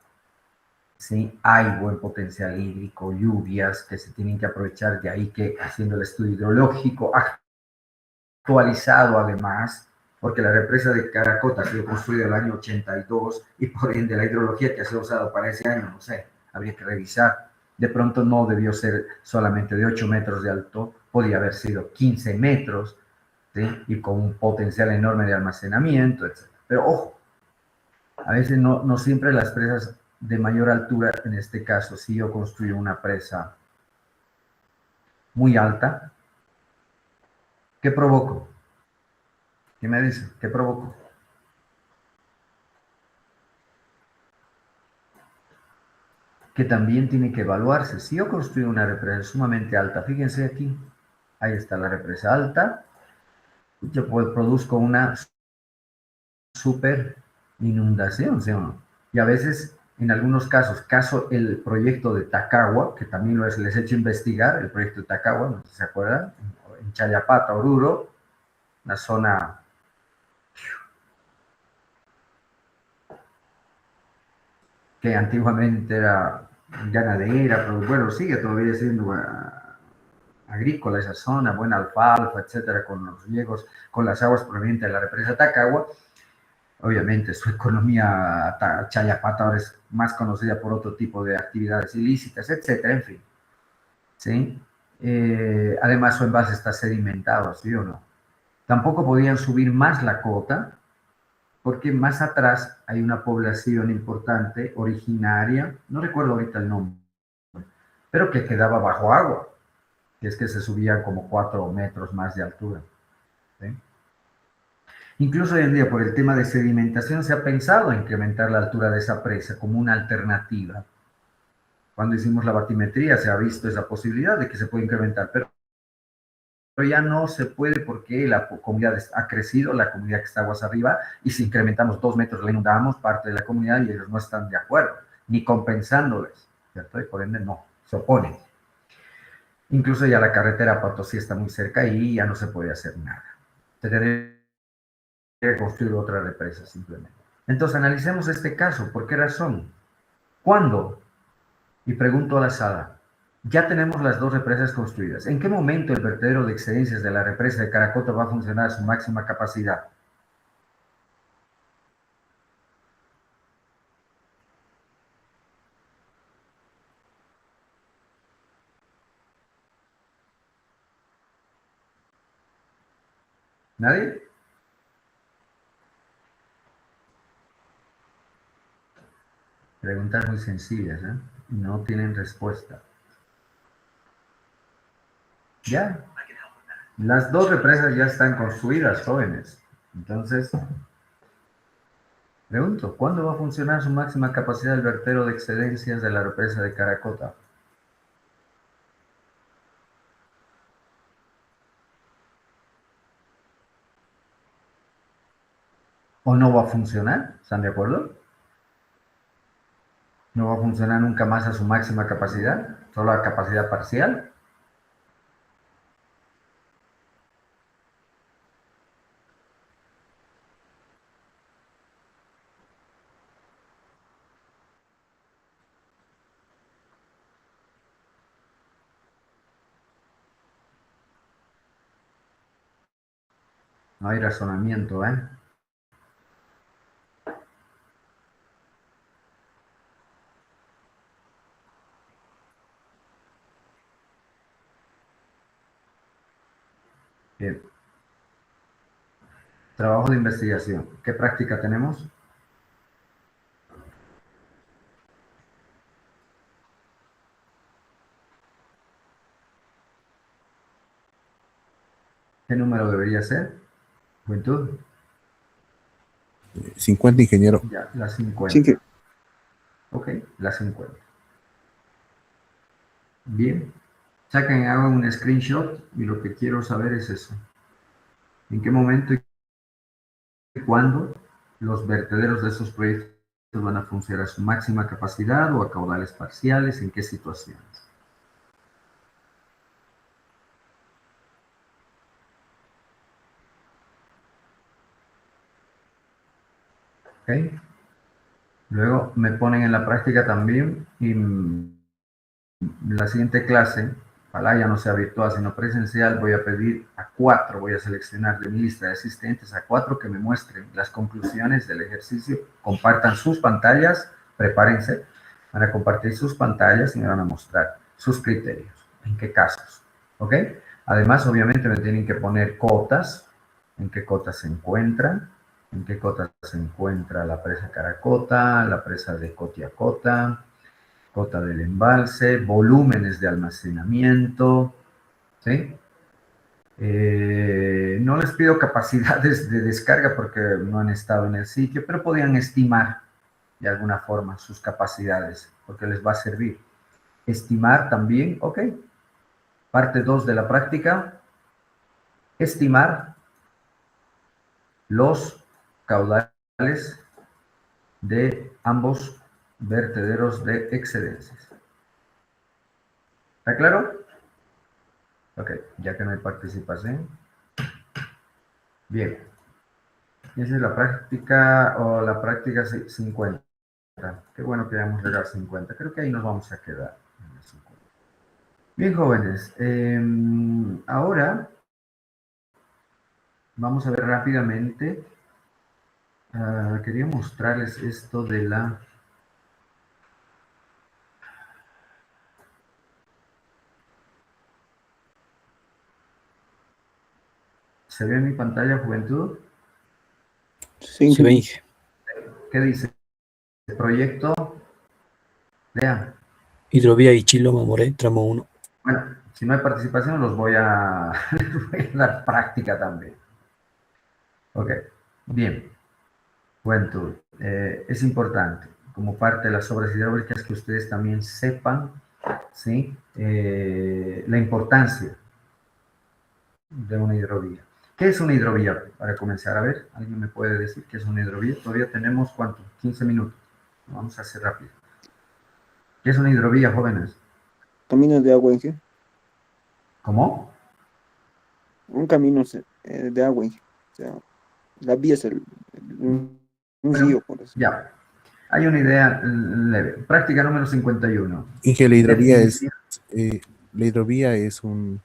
¿sí? Hay buen potencial hídrico, lluvias que se tienen que aprovechar de ahí que haciendo el estudio hidrológico actualizado además, porque la represa de Caracota ha sido construida en el año 82 y por ende la hidrología que se ha usado para ese año, no sé, habría que revisar. De pronto no debió ser solamente de 8 metros de alto, podía haber sido 15 metros, ¿sí? Y con un potencial enorme de almacenamiento, etc. Pero ojo, a veces no siempre las presas de mayor altura, en este caso, si yo construyo una presa muy alta, ¿qué provoco? ¿Qué me dice? ¿Qué provoco? Que también tiene que evaluarse. Si yo construyo una represa sumamente alta, fíjense aquí, ahí está la represa alta, yo produzco una super inundación, ¿sí o no? Y a veces, en algunos casos, caso el proyecto de Tacagua, que también les he hecho investigar, el proyecto de Tacagua, no sé si se acuerdan, en Chayapata, Oruro, una zona que antiguamente era ganadera, pero bueno, sigue todavía siendo agrícola esa zona, buena alfalfa, etcétera, con los riegos, con las aguas provenientes de la represa Tacagua. Obviamente su economía Chayapata ahora es más conocida por otro tipo de actividades ilícitas, etcétera, en fin. ¿Sí? Además su envase está sedimentado, ¿sí o no? Tampoco podían subir más la cota, porque más atrás hay una población importante, originaria, no recuerdo ahorita el nombre, pero que quedaba bajo agua, que es que se subían como 4 metros más de altura. ¿Sí? Incluso hoy en día, por el tema de sedimentación, se ha pensado en incrementar la altura de esa presa como una alternativa, Cuando hicimos la batimetría se ha visto esa posibilidad de que se puede incrementar, pero ya no se puede porque la comunidad ha crecido, la comunidad que está aguas arriba, y si incrementamos 2 metros le inundamos parte de la comunidad y ellos no están de acuerdo, ni compensándoles, ¿cierto? Y por ende no, se oponen. Incluso ya la carretera a Potosí está muy cerca y ya no se puede hacer nada. Se tendría que construir otra represa simplemente. Entonces analicemos este caso. ¿Por qué razón? ¿Cuándo? Y pregunto a la sala. Ya tenemos las dos represas construidas. ¿En qué momento el vertedero de excedencias de la represa de Caracoto va a funcionar a su máxima capacidad? ¿Nadie? Preguntas muy sencillas, ¿eh? No tienen respuesta. Ya. Las dos represas ya están construidas, jóvenes. Entonces, pregunto, ¿cuándo va a funcionar su máxima capacidad el vertedero de excedencias de la represa de Caracota? ¿O no va a funcionar? ¿Están de acuerdo? ¿No va a funcionar nunca más a su máxima capacidad? ¿Solo a capacidad parcial? No hay razonamiento, ¿eh? Bien. Trabajo de investigación. ¿Qué práctica tenemos? ¿Qué número debería ser? Juventud. 50, ingeniero. Ya, la 50. Sí, que Ok, la 50. Bien. Saquen, hagan un screenshot y lo que quiero saber es eso. ¿En qué momento y cuándo los vertederos de esos proyectos van a funcionar a su máxima capacidad o a caudales parciales? ¿En qué situaciones? ¿Ok? Luego me ponen en la práctica también y la siguiente clase, ojalá ya no sea virtual sino presencial, voy a pedir a 4, voy a seleccionar de mi lista de asistentes a 4 que me muestren las conclusiones del ejercicio, compartan sus pantallas, prepárense, van a compartir sus pantallas y me van a mostrar sus criterios, en qué casos, ¿ok? Además, obviamente me tienen que poner cotas, en qué cotas se encuentran, en qué cotas se encuentra la presa Caracota, la presa de Cotiacota, cota del embalse, volúmenes de almacenamiento, ¿sí? No les pido capacidades de descarga porque no han estado en el sitio, pero podían estimar de alguna forma sus capacidades, porque les va a servir. Estimar también, ok. Parte 2 de la práctica, estimar los caudales de ambos vertederos de excedencias. ¿Está claro? Ok, ya que no hay participación. Bien. Esa es la práctica o la práctica 50. Qué bueno que hayamos llegado a 50. Creo que ahí nos vamos a quedar. Bien, jóvenes. Ahora vamos a ver rápidamente. Quería mostrarles esto de la... ¿Se ve en mi pantalla, juventud? sí, Se ve, Inge. ¿Qué dice? El proyecto. Vean. Hidrovía Ichiloma Moré, tramo 1. Bueno, si no hay participación, les voy a dar práctica también. Ok, bien. Juventud, es importante. como parte de las obras hidráulicas, que ustedes también sepan, ¿sí? La importancia de una hidrovía. ¿Qué es una hidrovía? Para comenzar, a ver, ¿alguien me puede decir qué es una hidrovía? Todavía tenemos, ¿cuánto? 15 minutos. Vamos a hacer rápido. ¿Qué es una hidrovía, jóvenes? Caminos de agua, Inge. ¿Cómo? Un camino de agua, Inge. O sea, la vía es un Bueno, río, por eso. ya. Hay una idea leve. Práctica número 51. Inge, Definición. la hidrovía es una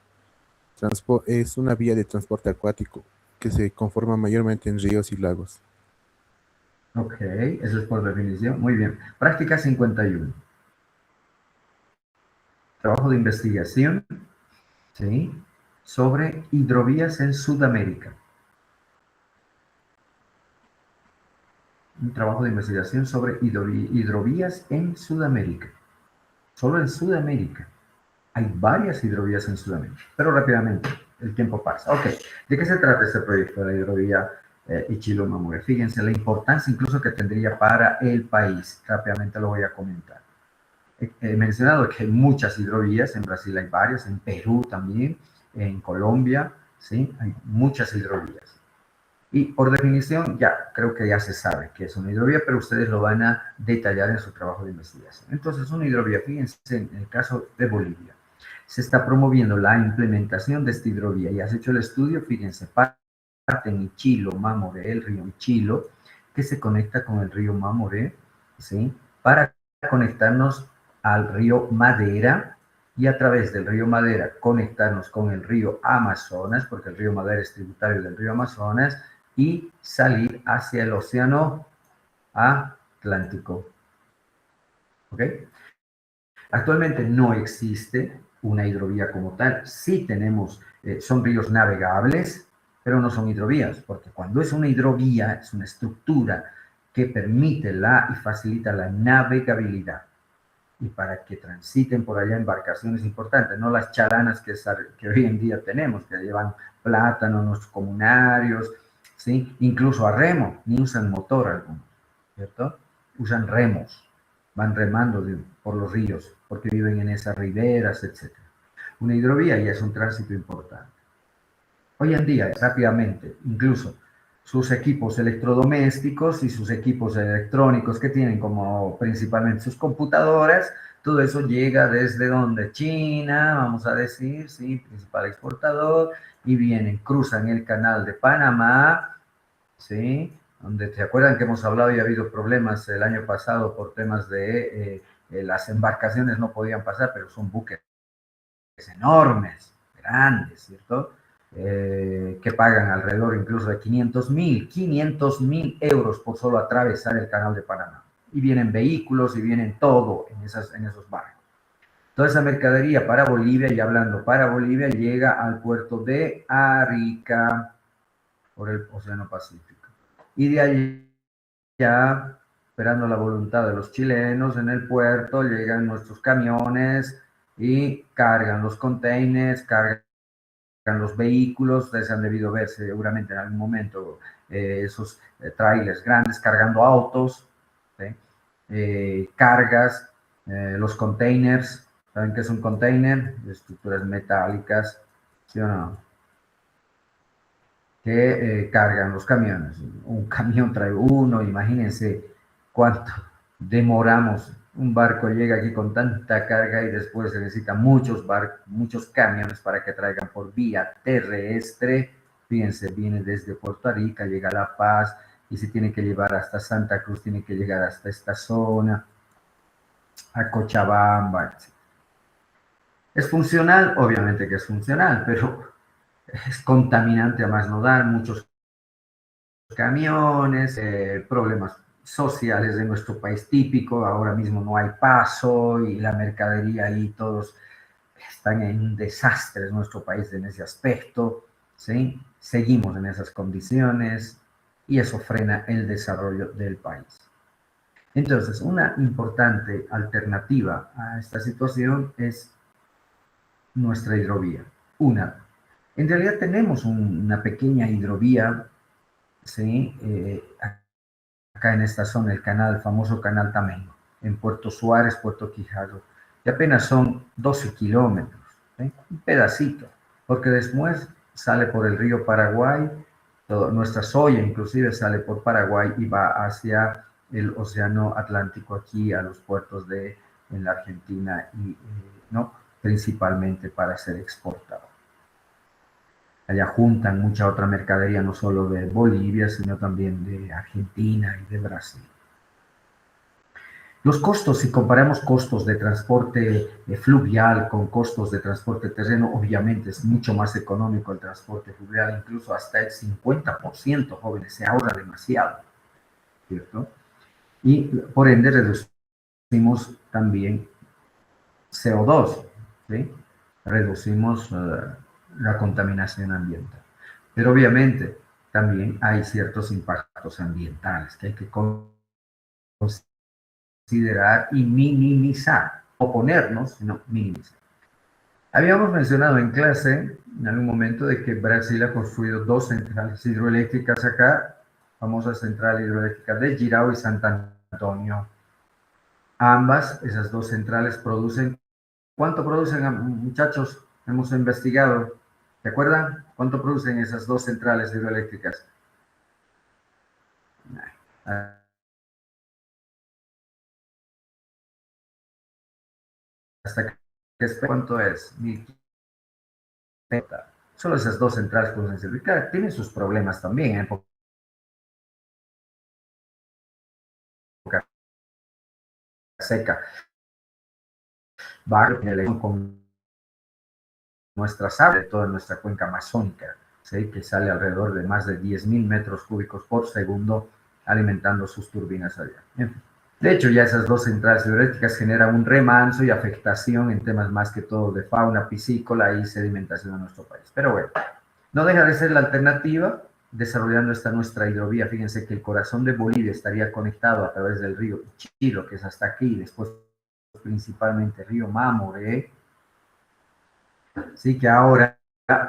vía de transporte acuático que se conforma mayormente en ríos y lagos. Ok, eso es por definición. Muy bien. Práctica 51. Trabajo de investigación, ¿sí? Sobre hidrovías en Sudamérica. Un trabajo de investigación sobre hidrovías en Sudamérica. Solo en Sudamérica. Hay varias hidrovías en Sudamérica, pero rápidamente, el tiempo pasa. Ok, ¿de qué se trata este proyecto de la hidrovía Ichilo-Mamoré? Fíjense la importancia incluso que tendría para el país. Rápidamente lo voy a comentar. He mencionado que hay muchas hidrovías, en Brasil hay varias, en Perú también, en Colombia, ¿sí? Hay muchas hidrovías. Y por definición, ya creo que ya se sabe qué es una hidrovía, pero ustedes lo van a detallar en su trabajo de investigación. Entonces, una hidrovía, fíjense en el caso de Bolivia, se está promoviendo la implementación de esta hidrovía. Y has hecho el estudio, fíjense, parte en Ichilo, Mamoré, el río Ichilo, que se conecta con el río Mamoré, ¿sí? Para conectarnos al río Madera y a través del río Madera conectarnos con el río Amazonas, porque el río Madera es tributario del río Amazonas, y salir hacia el océano Atlántico. ¿Ok? Actualmente no existe una hidrovía como tal. Sí tenemos, son ríos navegables, pero no son hidrovías, porque cuando es una hidrovía, es una estructura que permite y facilita la navegabilidad. Y para que transiten por allá embarcaciones importantes, no las charanas que hoy en día tenemos, que llevan plátanos, los comunarios, ¿sí? Incluso a remo, ni usan motor algunos, ¿cierto? Usan remos, van remando por los ríos, porque viven en esas riberas, etc. Una hidrovía ya es un tránsito importante. Hoy en día, rápidamente, incluso sus equipos electrodomésticos y sus equipos electrónicos que tienen como principalmente sus computadoras, todo eso llega desde donde China, vamos a decir, sí, principal exportador, y vienen, cruzan el canal de Panamá, sí, donde te acuerdan que hemos hablado y ha habido problemas el año pasado por temas de las embarcaciones no podían pasar, pero son buques enormes, grandes, ¿cierto? Que pagan alrededor incluso de 500.000 euros por solo atravesar el canal de Panamá. Y vienen vehículos y vienen todo en esos barcos. Toda esa mercadería para Bolivia, y hablando para Bolivia, llega al puerto de Arica por el Océano Pacífico. Y de allí ya, esperando la voluntad de los chilenos, en el puerto llegan nuestros camiones y cargan los containers, cargan los vehículos. Ustedes han debido ver seguramente en algún momento esos trailers grandes cargando autos, ¿sí? Cargas, los containers. ¿Saben qué es un container? Estructuras metálicas, ¿sí o no? Que cargan los camiones. Un camión trae uno, imagínense cuánto demoramos. Un barco llega aquí con tanta carga y después se necesitan muchos camiones para que traigan por vía terrestre. Fíjense, viene desde Puerto Rica, llega a La Paz, y se tiene que llevar hasta Santa Cruz, tiene que llegar hasta esta zona, a Cochabamba, etc. ¿Es funcional? Obviamente que es funcional, pero es contaminante a más no dar, muchos camiones, problemas sociales de nuestro país típico. Ahora mismo no hay paso y la mercadería ahí, todos están en un desastre en nuestro país en ese aspecto, ¿sí? Seguimos en esas condiciones y eso frena el desarrollo del país. Entonces, una importante alternativa a esta situación es nuestra hidrovía. En realidad tenemos una pequeña hidrovía, ¿sí? acá en esta zona, el famoso canal Tamengo, en Puerto Suárez, Puerto Quijarro, y apenas son 12 kilómetros, ¿sí? Un pedacito, porque después sale por el río Paraguay, nuestra soya inclusive sale por Paraguay y va hacia el océano Atlántico aquí a los puertos en la Argentina y ¿no? Principalmente para ser exportado. Allá juntan mucha otra mercadería, no solo de Bolivia, sino también de Argentina y de Brasil. Los costos, si comparamos costos de transporte fluvial con costos de transporte terreno, obviamente es mucho más económico el transporte fluvial, incluso hasta el 50%, jóvenes, se ahorra demasiado, ¿cierto? Y por ende reducimos también CO2, ¿sí? Reducimos la contaminación ambiental. Pero obviamente también hay ciertos impactos ambientales que hay que considerar y minimizar, oponernos, sino minimizar. Habíamos mencionado en clase, en algún momento, de que Brasil ha construido 2 centrales hidroeléctricas acá, famosa central hidroeléctrica de Jirau y Sant Antonio. Ambas, esas 2 centrales producen, ¿cuánto producen, muchachos? Hemos investigado, ¿se acuerdan? ¿Cuánto producen esas 2 centrales hidroeléctricas? Hasta que, ¿cuánto es? 1.500. Solo esas 2 centrales producen servir. Claro, tienen sus problemas también, ¿eh? Seca. Va con nuestra sable, toda nuestra cuenca amazónica, ¿sí? Que sale alrededor de más de 10.000 metros cúbicos por segundo alimentando sus turbinas allá. De hecho, ya esas 2 centrales hidroeléctricas generan un remanso y afectación en temas más que todo de fauna piscícola y sedimentación en nuestro país. Pero bueno, no deja de ser la alternativa desarrollando esta nuestra hidrovía. Fíjense que el corazón de Bolivia estaría conectado a través del río Chilo, que es hasta aquí, después principalmente el río Mamoré. Así que ahora,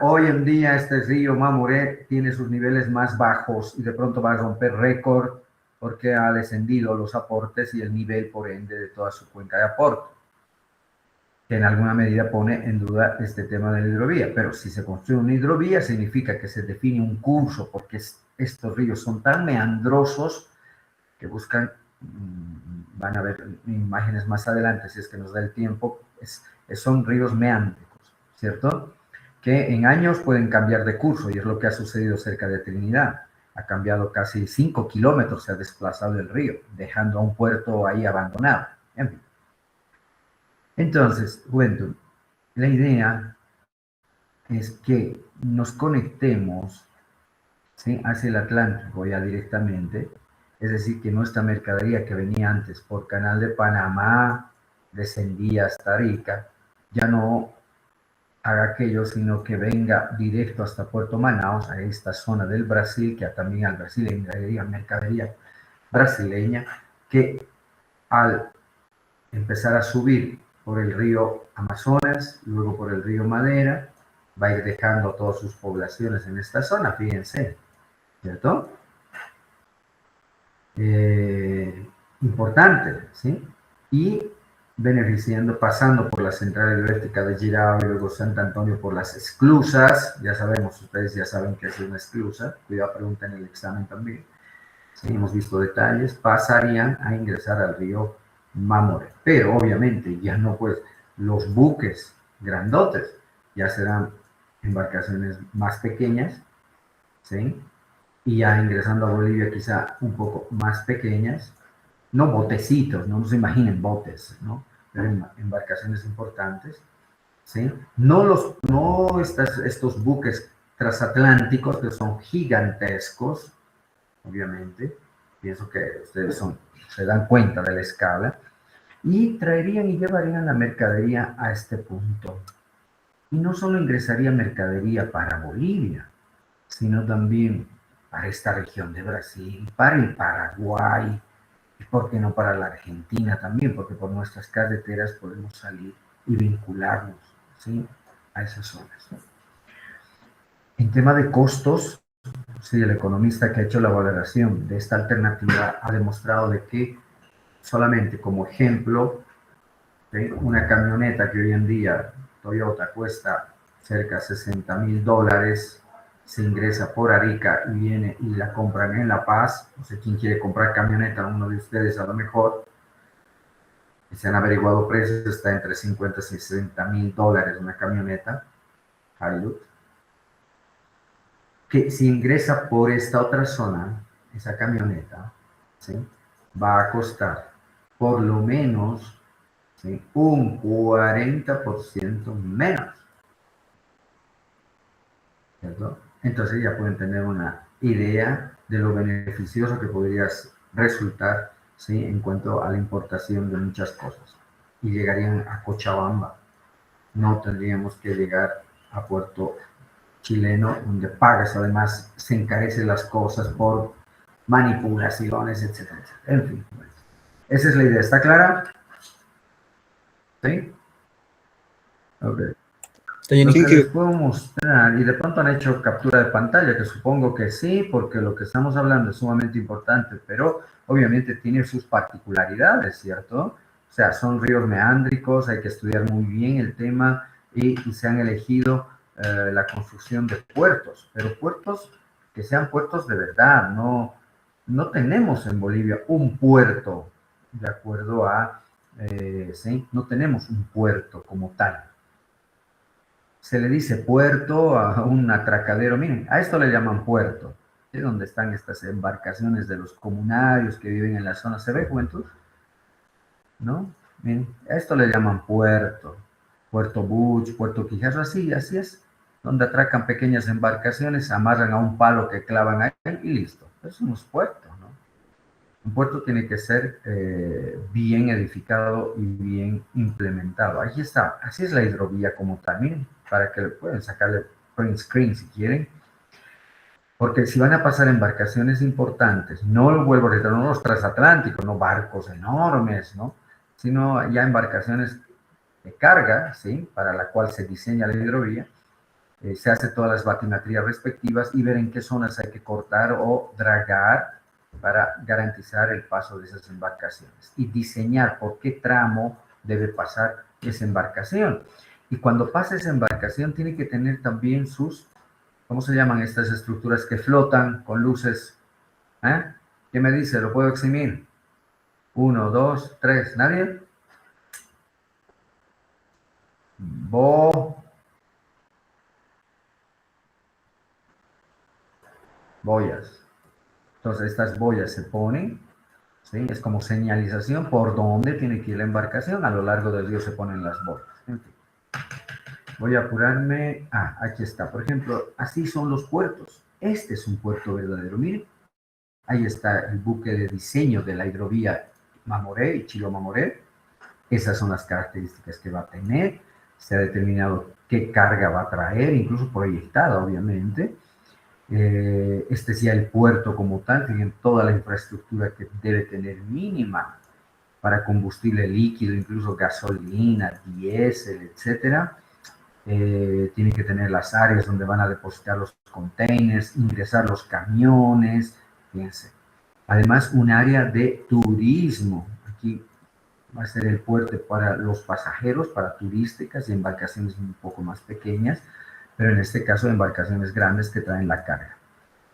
hoy en día, este río Mamoré tiene sus niveles más bajos y de pronto va a romper récord porque ha descendido los aportes y el nivel, por ende, de toda su cuenca de aporte, que en alguna medida pone en duda este tema de la hidrovía. Pero si se construye una hidrovía, significa que se define un curso, porque estos ríos son tan meandrosos que buscan, van a ver imágenes más adelante, si es que nos da el tiempo, son ríos meándricos, ¿cierto? Que en años pueden cambiar de curso, y es lo que ha sucedido cerca de Trinidad. Ha cambiado casi 5 kilómetros, se ha desplazado el río, dejando a un puerto ahí abandonado. En fin. Entonces, juventud, la idea es que nos conectemos, ¿sí? Hacia el Atlántico ya directamente, es decir, que nuestra mercadería que venía antes por Canal de Panamá, descendía hasta Arica, ya no haga aquello, sino que venga directo hasta Puerto Manaus, a esta zona del Brasil, que también al Brasil entraría mercadería brasileña, que al empezar a subir por el río Amazonas, luego por el río Madera, va a ir dejando todas sus poblaciones en esta zona, fíjense, ¿cierto? Importante, ¿sí? Y beneficiando, pasando por la central hidroeléctrica de Jirau y luego Sant Antonio por las esclusas, ya sabemos, ustedes ya saben que es una esclusa, cuidado, pregunta en el examen también, ¿sí? Hemos visto detalles, pasarían a ingresar al río Mamoré, pero obviamente ya no, pues, los buques grandotes ya serán embarcaciones más pequeñas, ¿sí? Y ya ingresando a Bolivia quizá un poco más pequeñas, no botecitos, no se imaginen botes, ¿no? Pero embarcaciones importantes, ¿sí? No estos buques transatlánticos que son gigantescos, obviamente, pienso que ustedes se dan cuenta de la escala, y traerían y llevarían la mercadería a este punto. Y no solo ingresaría mercadería para Bolivia, sino también para esta región de Brasil, para el Paraguay, y por qué no para la Argentina también, porque por nuestras carreteras podemos salir y vincularnos, ¿sí? A esas zonas. En tema de costos, sí, el economista que ha hecho la valoración de esta alternativa ha demostrado de que solamente como ejemplo, ¿sí? Una camioneta que hoy en día Toyota cuesta cerca de $60,000, se ingresa por Arica y viene y la compran en La Paz. No sé quién quiere comprar camioneta, uno de ustedes a lo mejor. Y se han averiguado precios, está entre 50 y $60,000 una camioneta Hilux, que si ingresa por esta otra zona, esa camioneta, ¿sí? Va a costar por lo menos, ¿sí? Un 40% menos, ¿cierto? Entonces ya pueden tener una idea de lo beneficioso que podría resultar, ¿sí? En cuanto a la importación de muchas cosas. Y llegarían a Cochabamba. No tendríamos que llegar a Puerto Chileno, donde pagas, además se encarecen las cosas por manipulaciones, etcétera, etcétera. En fin, esa es la idea. ¿Está clara? ¿Sí? Ok. Está bien. Lo que Sí, les puedo mostrar, y de pronto han hecho captura de pantalla, que supongo que sí, porque lo que estamos hablando es sumamente importante, pero obviamente tiene sus particularidades, ¿cierto? O sea, son ríos meándricos, hay que estudiar muy bien el tema y se han elegido la construcción de puertos, pero puertos que sean puertos de verdad. No tenemos en Bolivia un puerto, de acuerdo a, ¿sí? No tenemos un puerto como tal. Se le dice puerto a un atracadero. Miren, a esto le llaman puerto, ¿sí? Donde están estas embarcaciones de los comunarios que viven en la zona. ¿Se ve, juventud? ¿No? Miren, a esto le llaman puerto. Puerto Buch, Puerto Quijazo, así es. Donde atracan pequeñas embarcaciones, amarran a un palo que clavan ahí y listo. Eso no es puerto, ¿no? Un puerto tiene que ser bien edificado y bien implementado. Ahí está, así es la hidrovía como tal. Miren, para que pueden sacarle print screen si quieren. Porque si van a pasar embarcaciones importantes, no lo vuelvo a reiterar, no los transatlánticos, no barcos enormes, ¿no? Sino ya embarcaciones de carga, ¿sí? Para la cual se diseña la hidrovía. Se hace todas las batimetrías respectivas y ver en qué zonas hay que cortar o dragar para garantizar el paso de esas embarcaciones y diseñar por qué tramo debe pasar esa embarcación. Y cuando pasa esa embarcación tiene que tener también sus, ¿cómo se llaman estas estructuras que flotan con luces? ¿Eh? ¿Qué me dice? ¿Lo puedo eximir? 1, 2, 3, ¿nadie? Boyas. Entonces estas boyas se ponen, ¿sí? Es como señalización por dónde tiene que ir la embarcación. A lo largo del río se ponen las boyas. En fin. Voy a apurarme. Ah, aquí está. Por ejemplo, así son los puertos. Este es un puerto verdadero. Miren, ahí está el buque de diseño de la hidrovía Mamoré y Chilo Mamoré. Esas son las características que va a tener. Se ha determinado qué carga va a traer, incluso proyectada, obviamente. Este es ya el puerto como tal, tienen toda la infraestructura que debe tener mínima para combustible líquido, incluso gasolina, diésel, etcétera. Tienen que tener las áreas donde van a depositar los containers, ingresar los camiones, fíjense. Además, un área de turismo. Aquí va a ser el puerto para los pasajeros, para turísticas y embarcaciones un poco más pequeñas, pero en este caso embarcaciones grandes que traen la carga.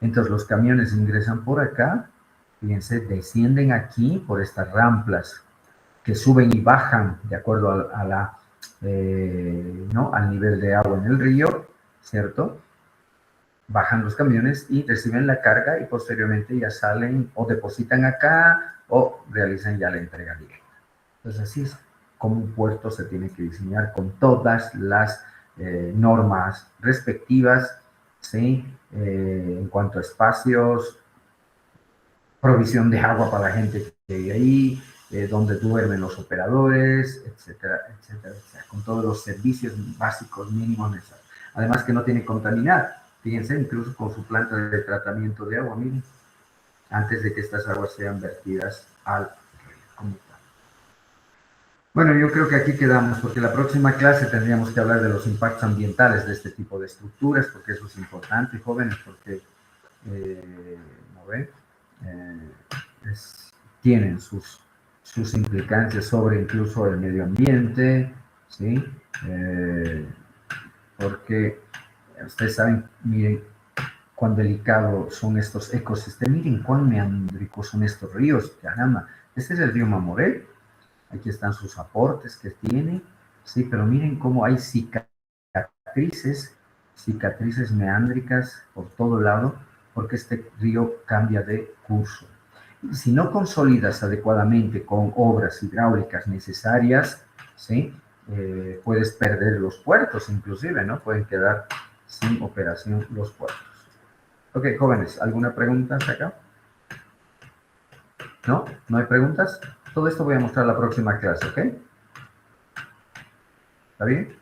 Entonces los camiones ingresan por acá, fíjense, descienden aquí por estas rampas que suben y bajan de acuerdo a la, ¿no? Al nivel de agua en el río, ¿cierto? Bajan los camiones y reciben la carga y posteriormente ya salen o depositan acá o realizan ya la entrega directa. Entonces así es como un puerto se tiene que diseñar con todas las normas respectivas, ¿sí? En cuanto a espacios, provisión de agua para la gente que vive ahí, donde duermen los operadores, etcétera, etcétera, etcétera, con todos los servicios básicos mínimos necesarios. Además que no tiene contaminar, fíjense, incluso con su planta de tratamiento de agua, miren, antes de que estas aguas sean vertidas al río como tal. Bueno, yo creo que aquí quedamos, porque la próxima clase tendríamos que hablar de los impactos ambientales de este tipo de estructuras, porque eso es importante, jóvenes, porque ¿no ve? Tienen sus implicancias sobre incluso el medio ambiente, ¿sí? Porque ustedes saben, miren, cuán delicados son estos ecosistemas, miren cuán meándricos son estos ríos, caramba. Este es el río Mamoré, aquí están sus aportes que tiene, sí, pero miren cómo hay cicatrices meándricas por todo lado, porque este río cambia de curso. Y si no consolidas adecuadamente con obras hidráulicas necesarias, ¿sí? Puedes perder los puertos, inclusive, ¿no? Pueden quedar sin operación los puertos. Ok, jóvenes, ¿alguna pregunta hasta acá? ¿No? ¿No hay preguntas? Todo esto voy a mostrar la próxima clase, ¿ok? ¿Está bien?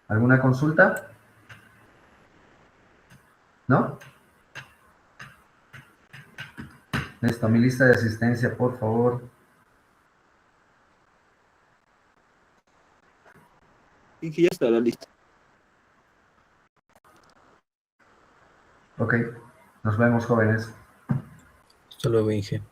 ¿Alguna consulta? ¿No? Listo, mi lista de asistencia, por favor. Y que ya está la lista. Ok, nos vemos, jóvenes. Hasta luego, Inge.